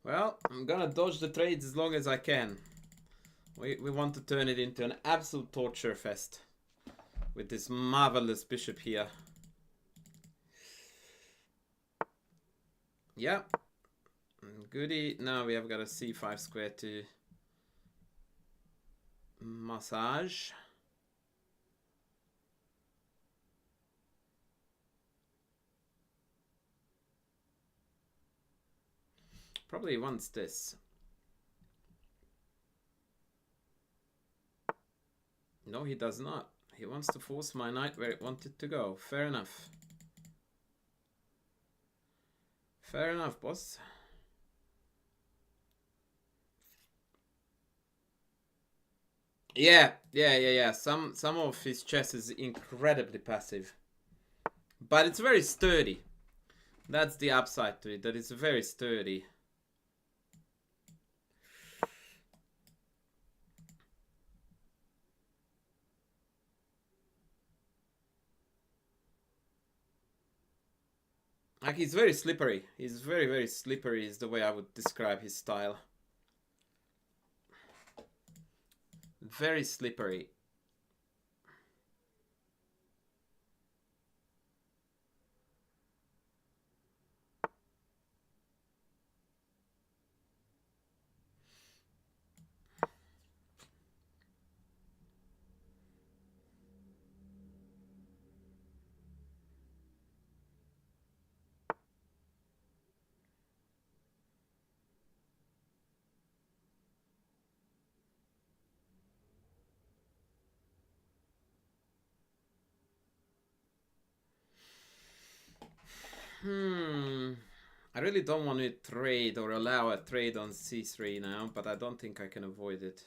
Well, I'm gonna dodge the trades as long as I can. We want to turn it into an absolute torture fest with this marvelous bishop here. Yeah. Goody. Now we have got a c5 square to massage. Probably wants this. No, he does not. He wants to force my knight where it wanted to go. Fair enough. Fair enough, boss. Yeah. Some of his chess is incredibly passive. But it's very sturdy. That's the upside to it, that it's very sturdy. Like, he's very slippery. He's very, very slippery is the way I would describe his style. Very slippery. I really don't want to trade or allow a trade on c3 now, but I don't think I can avoid it.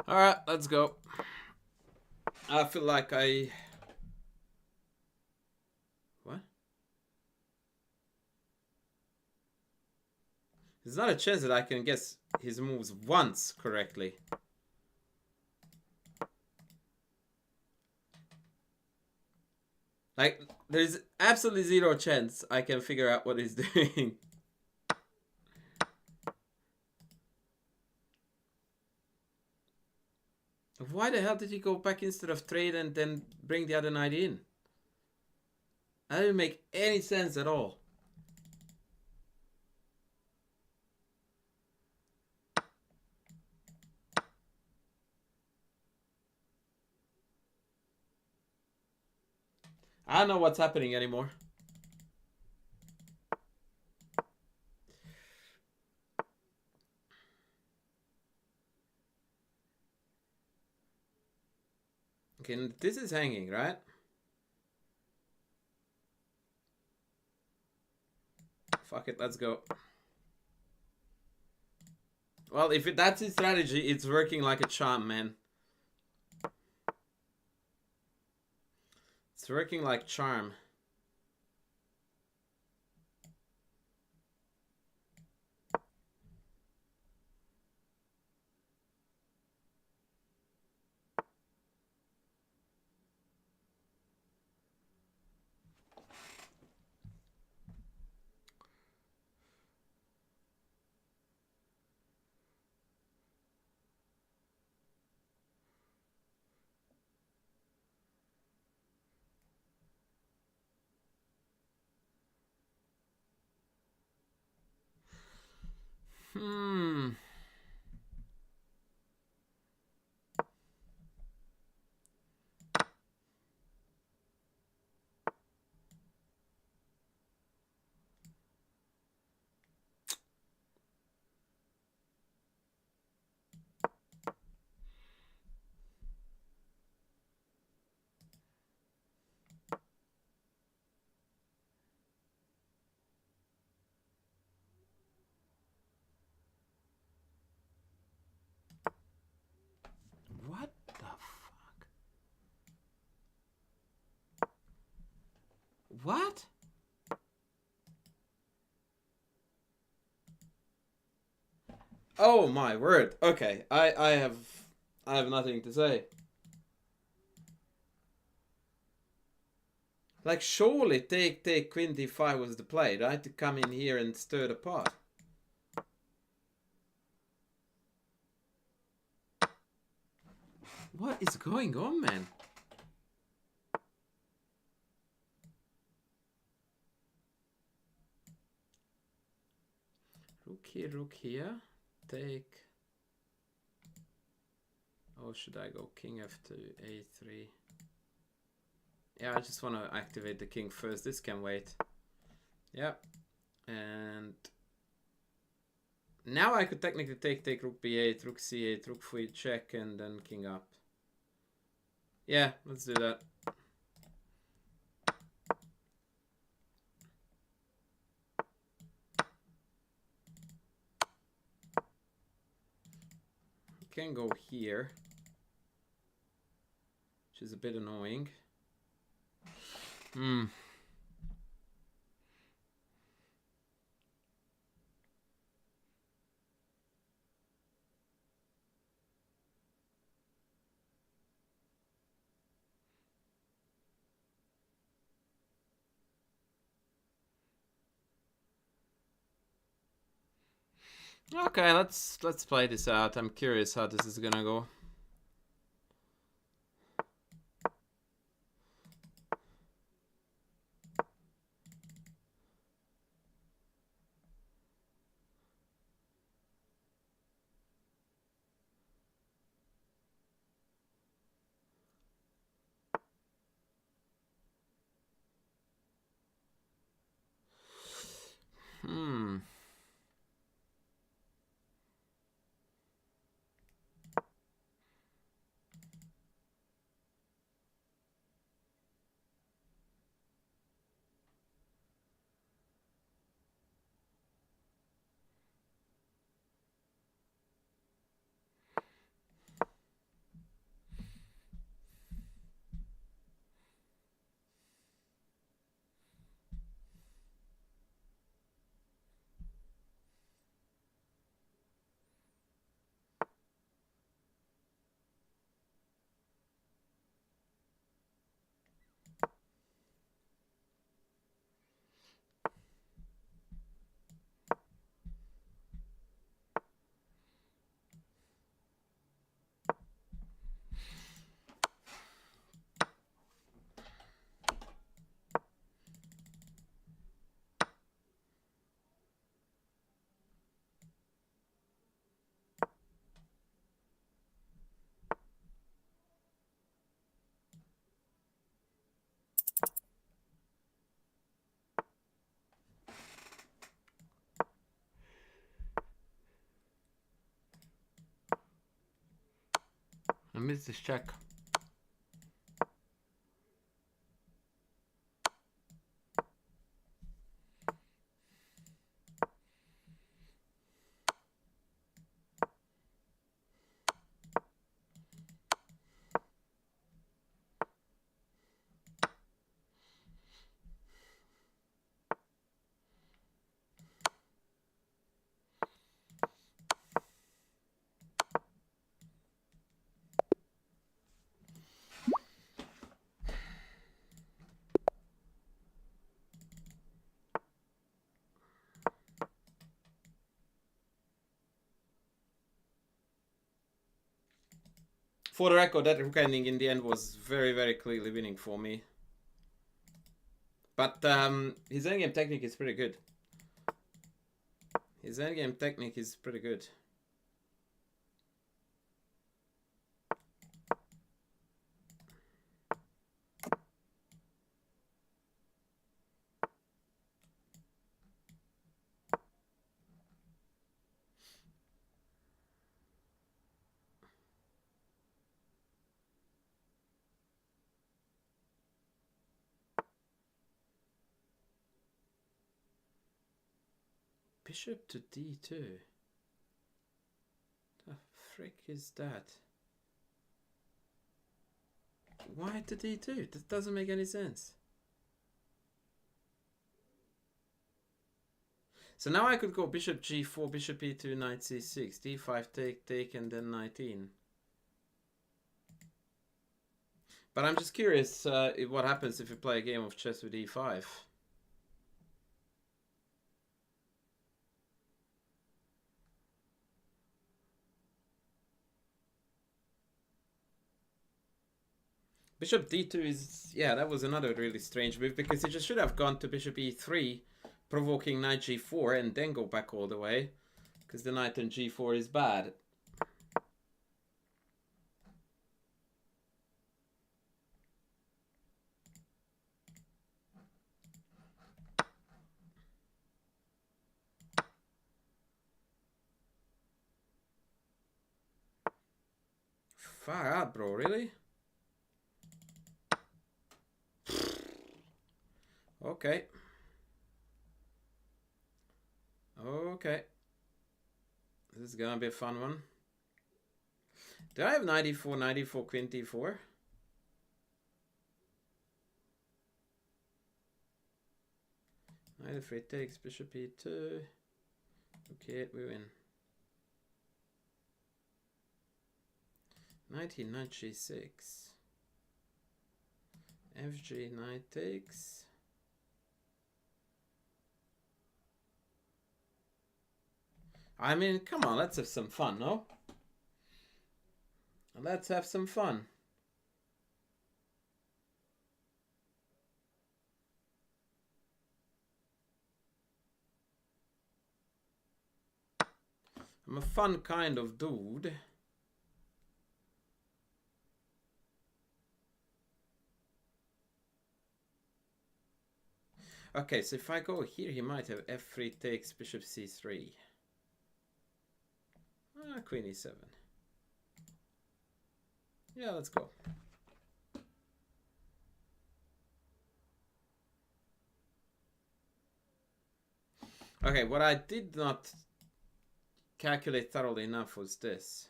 Alright, let's go. I feel like I... What? There's not a chance that I can guess his moves once correctly. Like, there's absolutely zero chance I can figure out what he's doing. Why the hell did he go back instead of trade and then bring the other knight in? That didn't make any sense at all. I don't know what's happening anymore. Okay, this is hanging, right? Fuck it, let's go. Well, if that's his strategy, it's working like a charm, man. It's working like charm. What the fuck? What? Oh my word. Okay, I have nothing to say. Like, surely take queen d5 was the play, right? To come in here and stir the pot. What is going on, man? Rook here. Take. Oh, should I go king f2, a3? Yeah, I just want to activate the king first. This can wait. Yep. And now I could technically take rook b8, rook c8, rook f8 check, and then king up. Yeah, let's do that. Can go here, which is a bit annoying. Okay, let's play this out. I'm curious how this is gonna go. Hmm. I missed this check. For the record, that rook ending in the end was very, very clearly winning for me. But his endgame technique is pretty good. His endgame technique is pretty good. Bishop to d2. The frick is that? Why to d2? That doesn't make any sense. So now I could go bishop g4, bishop e2, knight c6, d5, take, and then 19. But I'm just curious what happens if you play a game of chess with e5. Bishop d2 is... yeah, that was another really strange move, because he just should have gone to bishop e3, provoking knight g4, and then go back all the way, because the knight on g4 is bad. Far out, bro, really? Okay. Okay. This is gonna be a fun one. Do I have 94, queen d4? Knight f3 takes, bishop e2. Okay, we win. 19, knight g6. fg, knight takes. I mean, come on, let's have some fun, no? Let's have some fun. I'm a fun kind of dude. Okay, so if I go here, he might have f3 takes bishop c3. Queen e7. Yeah, let's go. Okay, what I did not calculate thoroughly enough was this.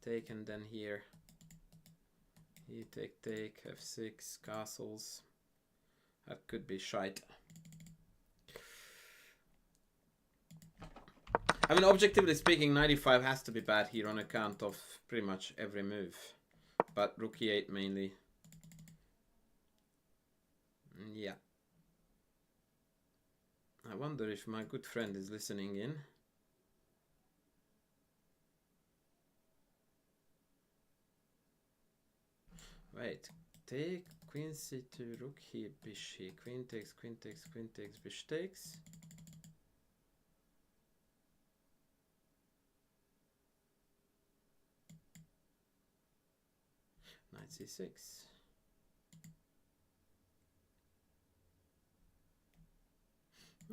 Take, and then here. You take, f6, castles. That could be shite. I mean, objectively speaking, 95 has to be bad here on account of pretty much every move. But rook e8 mainly. Yeah. I wonder if my good friend is listening in. Wait, take, queen c2, rook here, bishop, queen takes, bishop takes. Knight c6.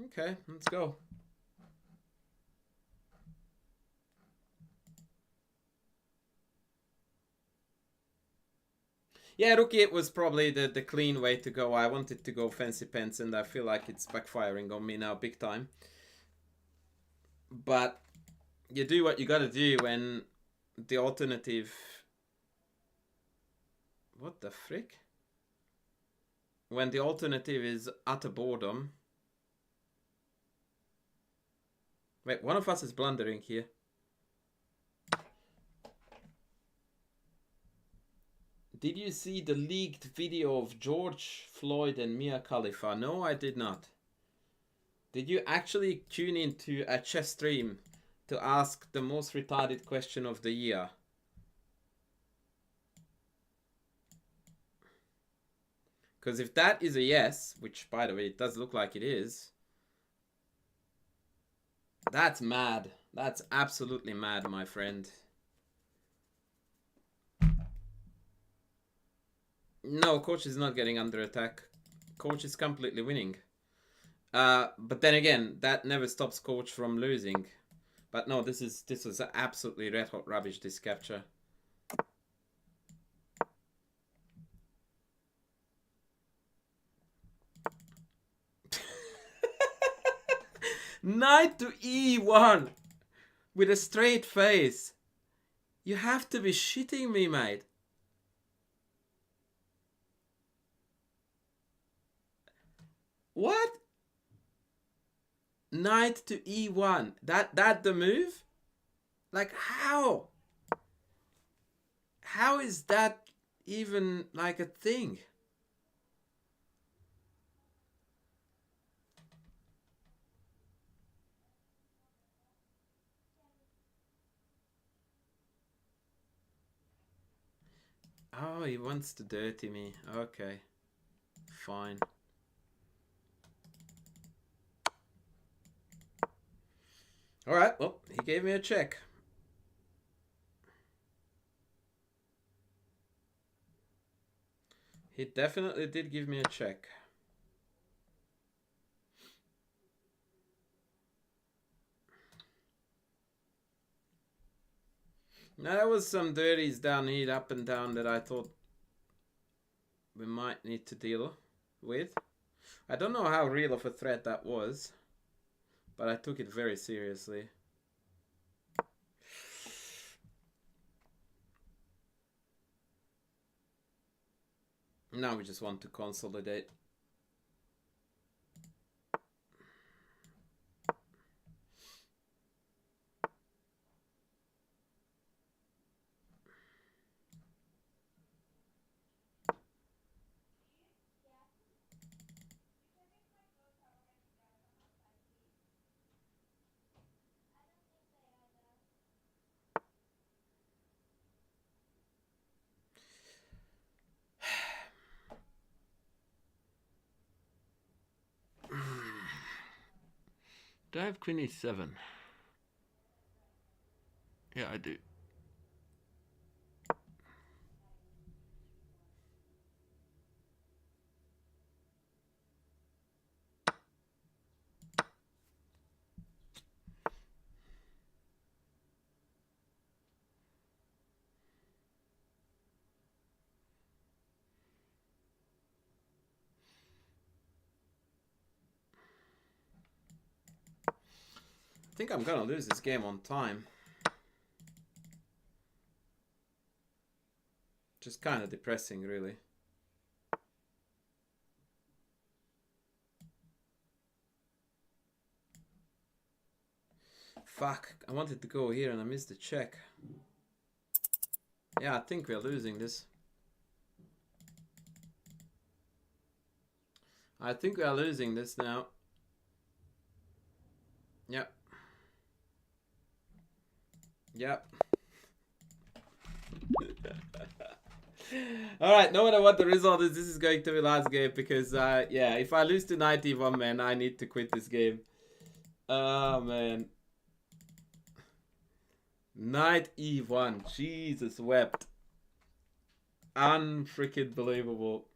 Okay, let's go. Yeah, rook e8 was probably the clean way to go. I wanted to go fancy pants, and I feel like it's backfiring on me now big time. But you do what you gotta do when the alternative... What the frick? When the alternative is utter boredom. Wait, one of us is blundering here. Did you see the leaked video of George Floyd and Mia Khalifa? No, I did not. Did you actually tune into a chess stream to ask the most retarded question of the year? Because if that is a yes, which by the way it does look like it is, that's mad. That's absolutely mad, my friend. No, coach is not getting under attack. Coach is completely winning. But then again, that never stops coach from losing. But no, this was absolutely red hot rubbish, this capture. Knight to e1 with a straight face. You have to be shitting me, mate. What? Knight to e1. That the move? Like how? How is that even like a thing? Oh, he wants to dirty me. Okay. Fine. Alright, well, he gave me a check. He definitely did give me a check. Now, there was some dirties down here, up and down, that I thought we might need to deal with. I don't know how real of a threat that was, but I took it very seriously. Now we just want to consolidate. Do I have queen e7? Yeah, I do. I think I'm gonna lose this game on time. Just kind of depressing, really. Fuck, I wanted to go here and I missed the check. Yeah, I think we're losing this. I think we are losing this now. Yep. Yep. Alright, no matter what the result is, this is going to be last game because, yeah, if I lose to knight e1, man, I need to quit this game. Oh, man. Knight e1. Jesus wept. Unfreaking believable.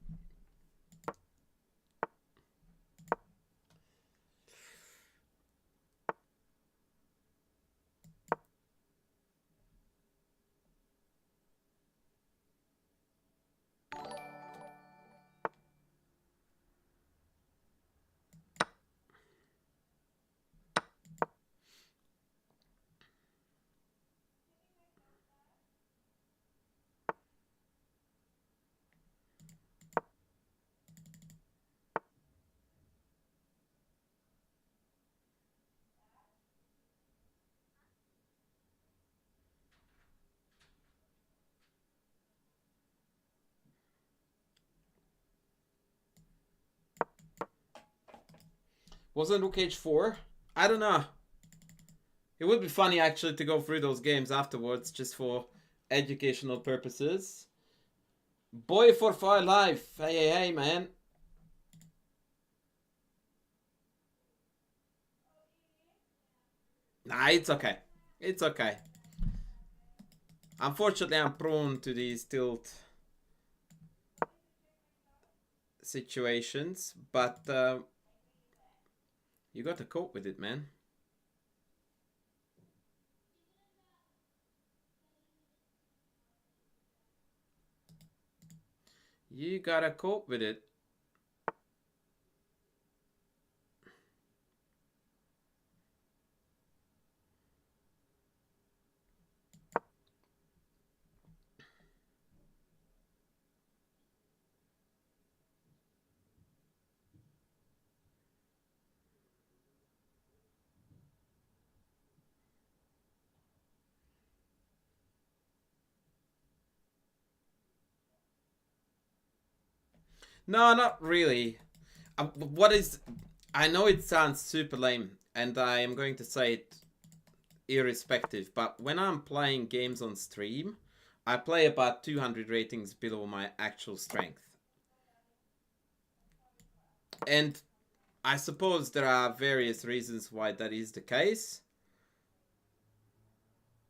Wasn't rook h4? I don't know. It would be funny actually to go through those games afterwards just for educational purposes. Boy for 5 life. Hey, man. Nah, it's okay. It's okay. Unfortunately, I'm prone to these tilt situations, but you got to cope with it, man. You gotta cope with it. No, not really. I know it sounds super lame, and I am going to say it irrespective, but when I'm playing games on stream, I play about 200 ratings below my actual strength. And I suppose there are various reasons why that is the case,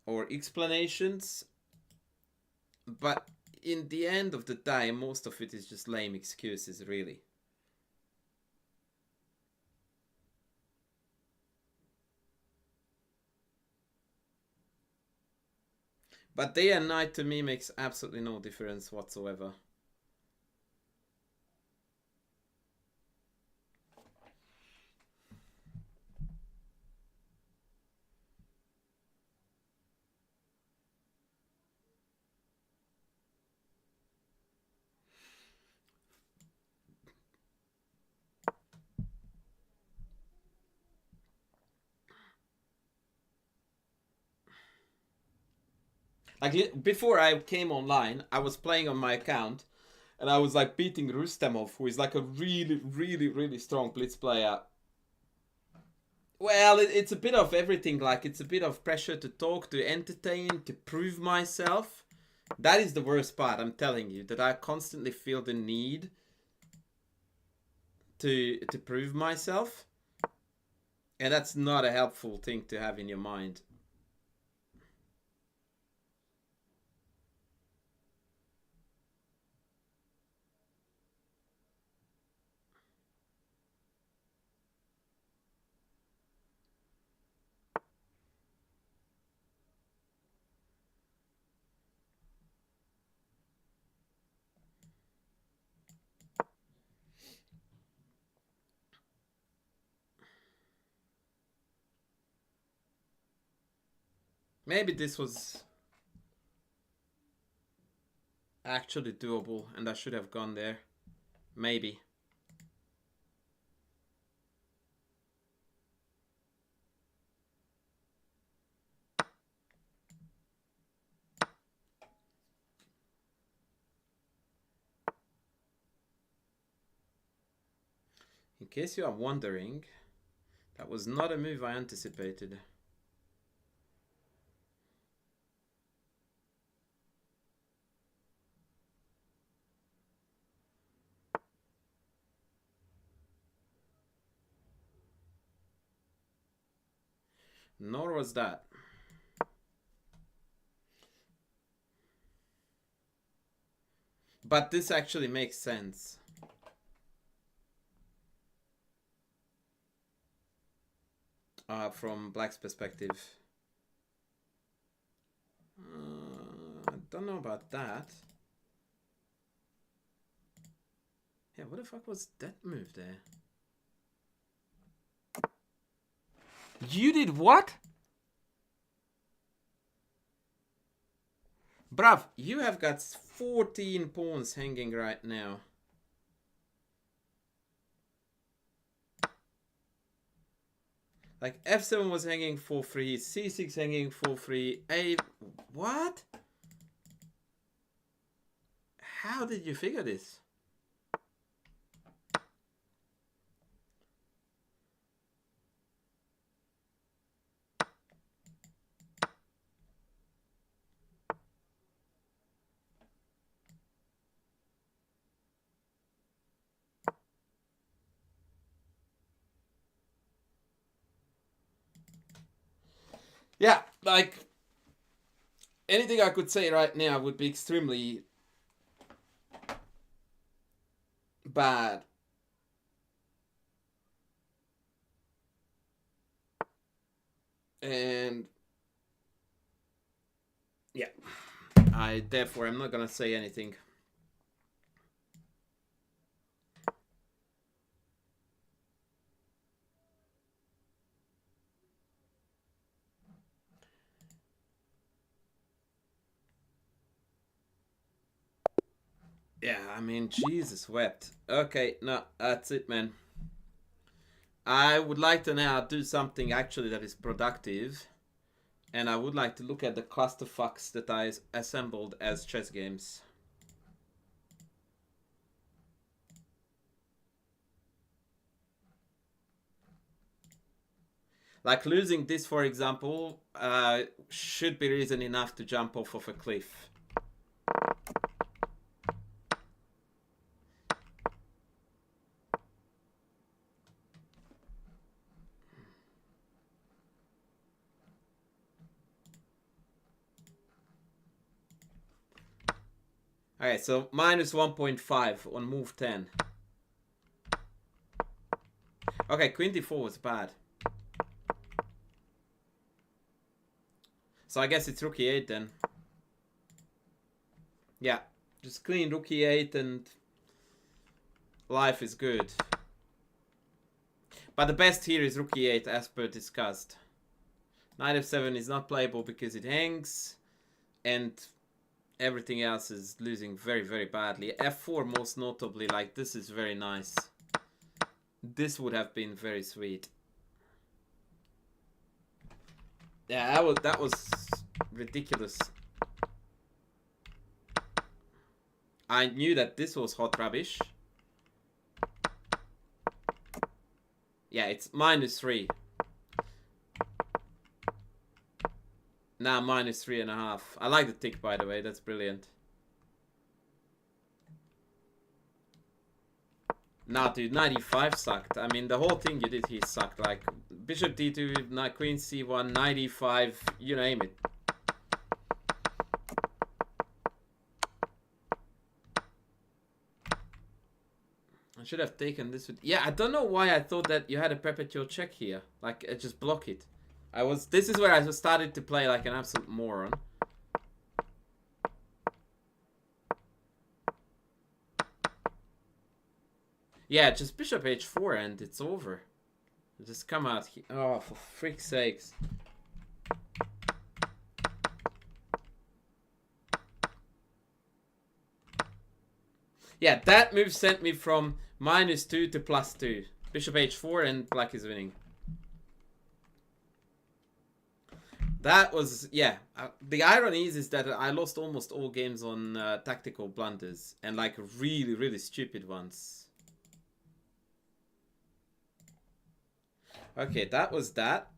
or explanations, but in the end of the day, most of it is just lame excuses, really. But day and night to me makes absolutely no difference whatsoever. Like, before I came online, I was playing on my account, and I was like beating Rustamov, who is like a really strong Blitz player. Well, it's a bit of everything. Like, it's a bit of pressure to talk, to entertain, to prove myself. That is the worst part, I'm telling you, that I constantly feel the need to prove myself. And that's not a helpful thing to have in your mind. Maybe this was actually doable and I should have gone there. Maybe. In case you are wondering, that was not a move I anticipated. Nor was that. But this actually makes sense. From Black's perspective. I don't know about that. Yeah, what the fuck was that move there? You did what? Bruv, you have got 14 pawns hanging right now. Like f7 was hanging for free, c6 hanging for free, a... What? How did you figure this? Yeah, like, anything I could say right now would be extremely bad. And yeah, therefore I'm not gonna say anything. Yeah, I mean, Jesus wept. Okay, no, that's it, man. I would like to now do something actually that is productive. And I would like to look at the clusterfucks that I assembled as chess games. Like losing this, for example, should be reason enough to jump off of a cliff. Okay, so minus 1.5 on move 10. Okay, queen d4 was bad. So I guess it's rook e8 then. Yeah, just clean rook e8 and life is good. But the best here is rook e8 as per discussed. Knight f7 is not playable because it hangs. And everything else is losing very, very badly. f4 most notably, like this is very nice. This would have been very sweet. Yeah, that was ridiculous. I knew that this was hot rubbish. Yeah, it's minus 3. Now minus 3.5. I like the tick, by the way. That's brilliant. Nah, dude, 95 sucked. I mean, the whole thing you did here sucked. Like, bishop d2, queen c1, 95, you name it. I should have taken this with... Yeah, I don't know why I thought that you had a perpetual check here. Like, just block it. This is where I started to play like an absolute moron. Yeah, just bishop h4 and it's over. Just come out here. Oh, for freak's sakes. Yeah, that move sent me from -2 to +2. Bishop h4 and black is winning. That was, yeah. The irony is that I lost almost all games on tactical blunders. And like really, really stupid ones. Okay, that was that.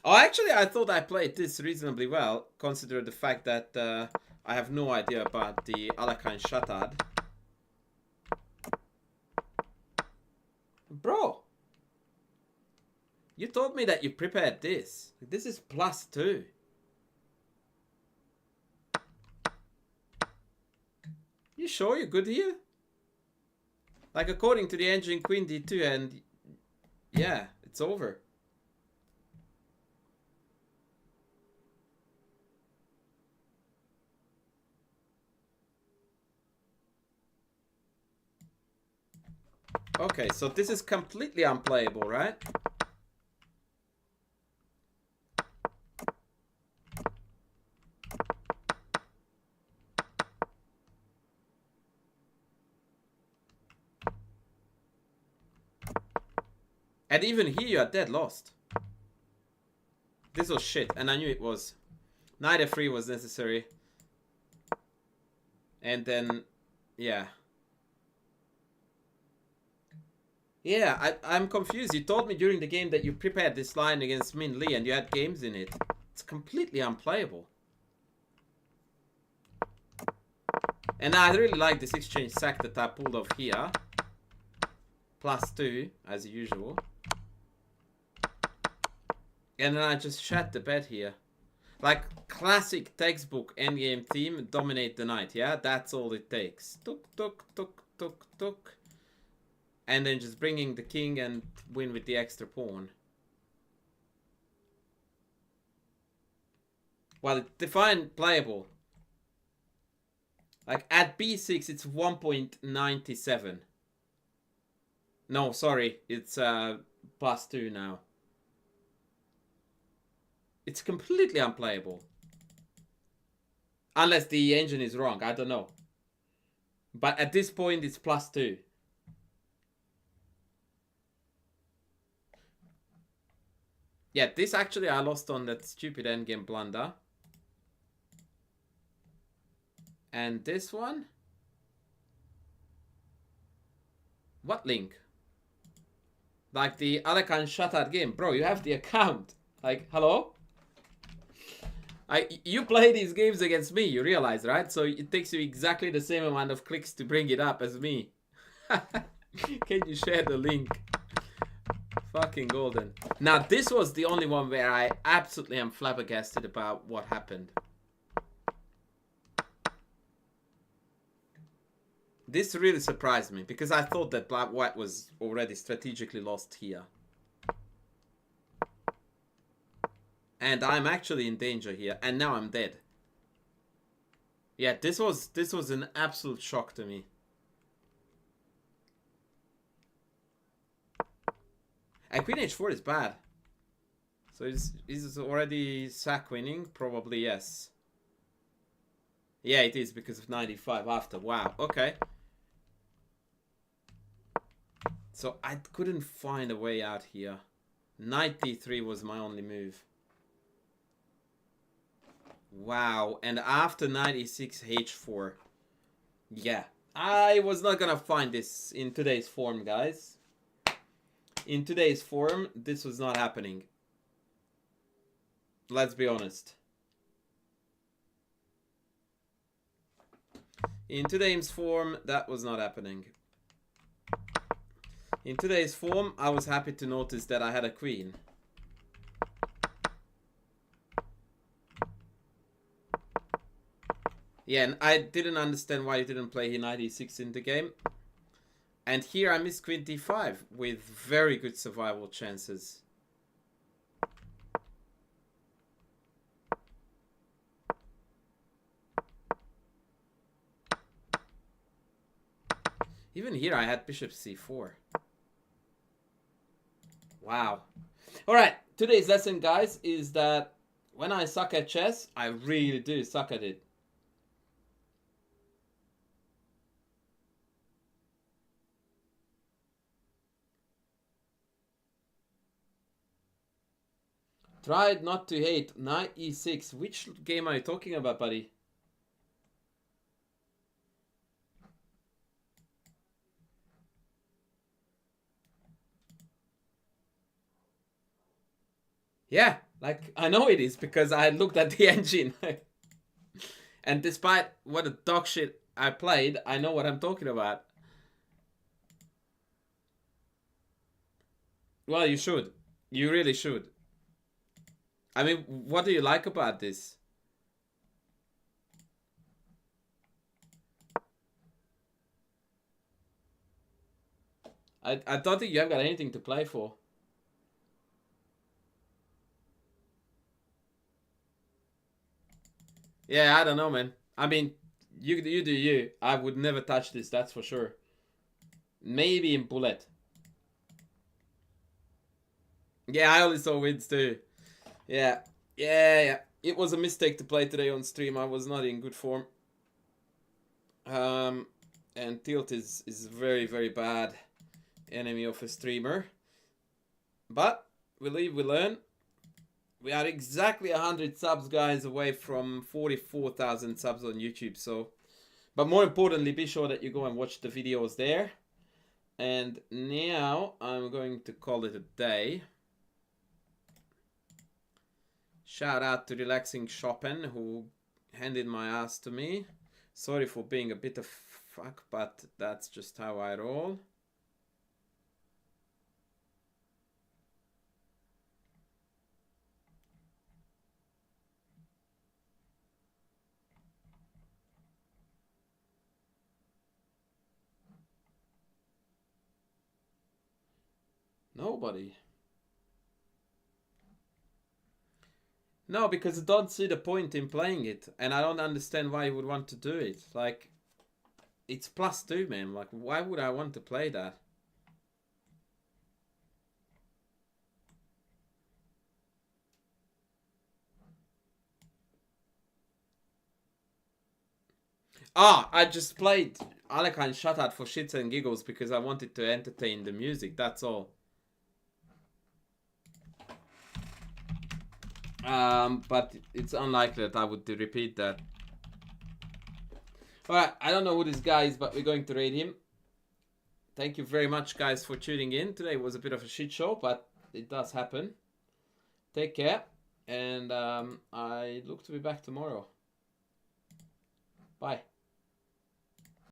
Oh, actually, I thought I played this reasonably well, considering the fact that I have no idea about the Alakan Shatad. Bro, you told me that you prepared this. This is +2. You sure you're good here? Like, according to the engine, queen d2, and yeah, it's over. Okay, so this is completely unplayable, right? And even here you are dead lost. This was shit, and I knew it was. Knight f3 was necessary. And then, yeah. Yeah, I'm confused. You told me during the game that you prepared this line against Min Lee and you had games in it. It's completely unplayable. And I really like this exchange sack that I pulled off here. +2, as usual. And then I just shat the bed here. Like, classic textbook endgame theme, dominate the knight, yeah? That's all it takes. Tuk, tuk, tuk, tuk, tuk. And then just bringing the king and win with the extra pawn. Well, it's defined playable. Like, at b6, it's 1.97. No, sorry. It's +2 now. It's completely unplayable. Unless the engine is wrong. I don't know. But at this point, it's +2. Yeah, this actually I lost on that stupid endgame blunder. And this one? What link? Like the Alakan Shatad game. Bro, you have the account. Like, hello? You play these games against me, you realize, right? So it takes you exactly the same amount of clicks to bring it up as me. Can you share the link? Fucking golden. Now, this was the only one where I absolutely am flabbergasted about what happened. This really surprised me, because I thought that black-white was already strategically lost here. And I'm actually in danger here, and now I'm dead. Yeah, this was an absolute shock to me. And queen h4 is bad. So is already sack winning? Probably yes. Yeah, it is because of 95 after. Wow, okay. So I couldn't find a way out here. Knight d3 was my only move. Wow, and after 96 h4. Yeah, I was not gonna find this in today's form, guys. In today's form, this was not happening. Let's be honest. In today's form, that was not happening. In today's form, I was happy to notice that I had a queen. Yeah, and I didn't understand why you didn't play knight e6 in the game. And here I missed queen d5 with very good survival chances. Even here I had bishop c4. Wow. Alright, today's lesson, guys, is that when I suck at chess, I really do suck at it. Tried not to hate. Knight e6. Which game are you talking about, buddy? Yeah, like, I know it is because I looked at the engine. And despite what a dog shit I played, I know what I'm talking about. Well, you should. You really should. I mean, what do you like about this? I don't think you have got anything to play for. Yeah, I don't know, man. I mean, you do you. I would never touch this, that's for sure. Maybe in bullet. Yeah, I only saw wins too. Yeah. It was a mistake to play today on stream. I was not in good form. And tilt is very, very bad enemy of a streamer. But we live, we learn. We are exactly 100 subs, guys, away from 44,000 subs on YouTube. So, but more importantly, be sure that you go and watch the videos there. And now I'm going to call it a day. Shout out to Relaxing Chopin, who handed my ass to me. Sorry for being a bit of fuck, but that's just how I roll. Nobody. No, because I don't see the point in playing it. And I don't understand why you would want to do it. Like, it's +2, man. Like, why would I want to play that? Ah, I just played Alekhine Shutout for shits and giggles because I wanted to entertain the music. That's all. But it's unlikely that I would repeat that. Alright, I don't know who this guy is, but we're going to raid him. Thank you very much, guys, for tuning in. Today was a bit of a shit show, but it does happen. Take care, and I look to be back tomorrow. Bye.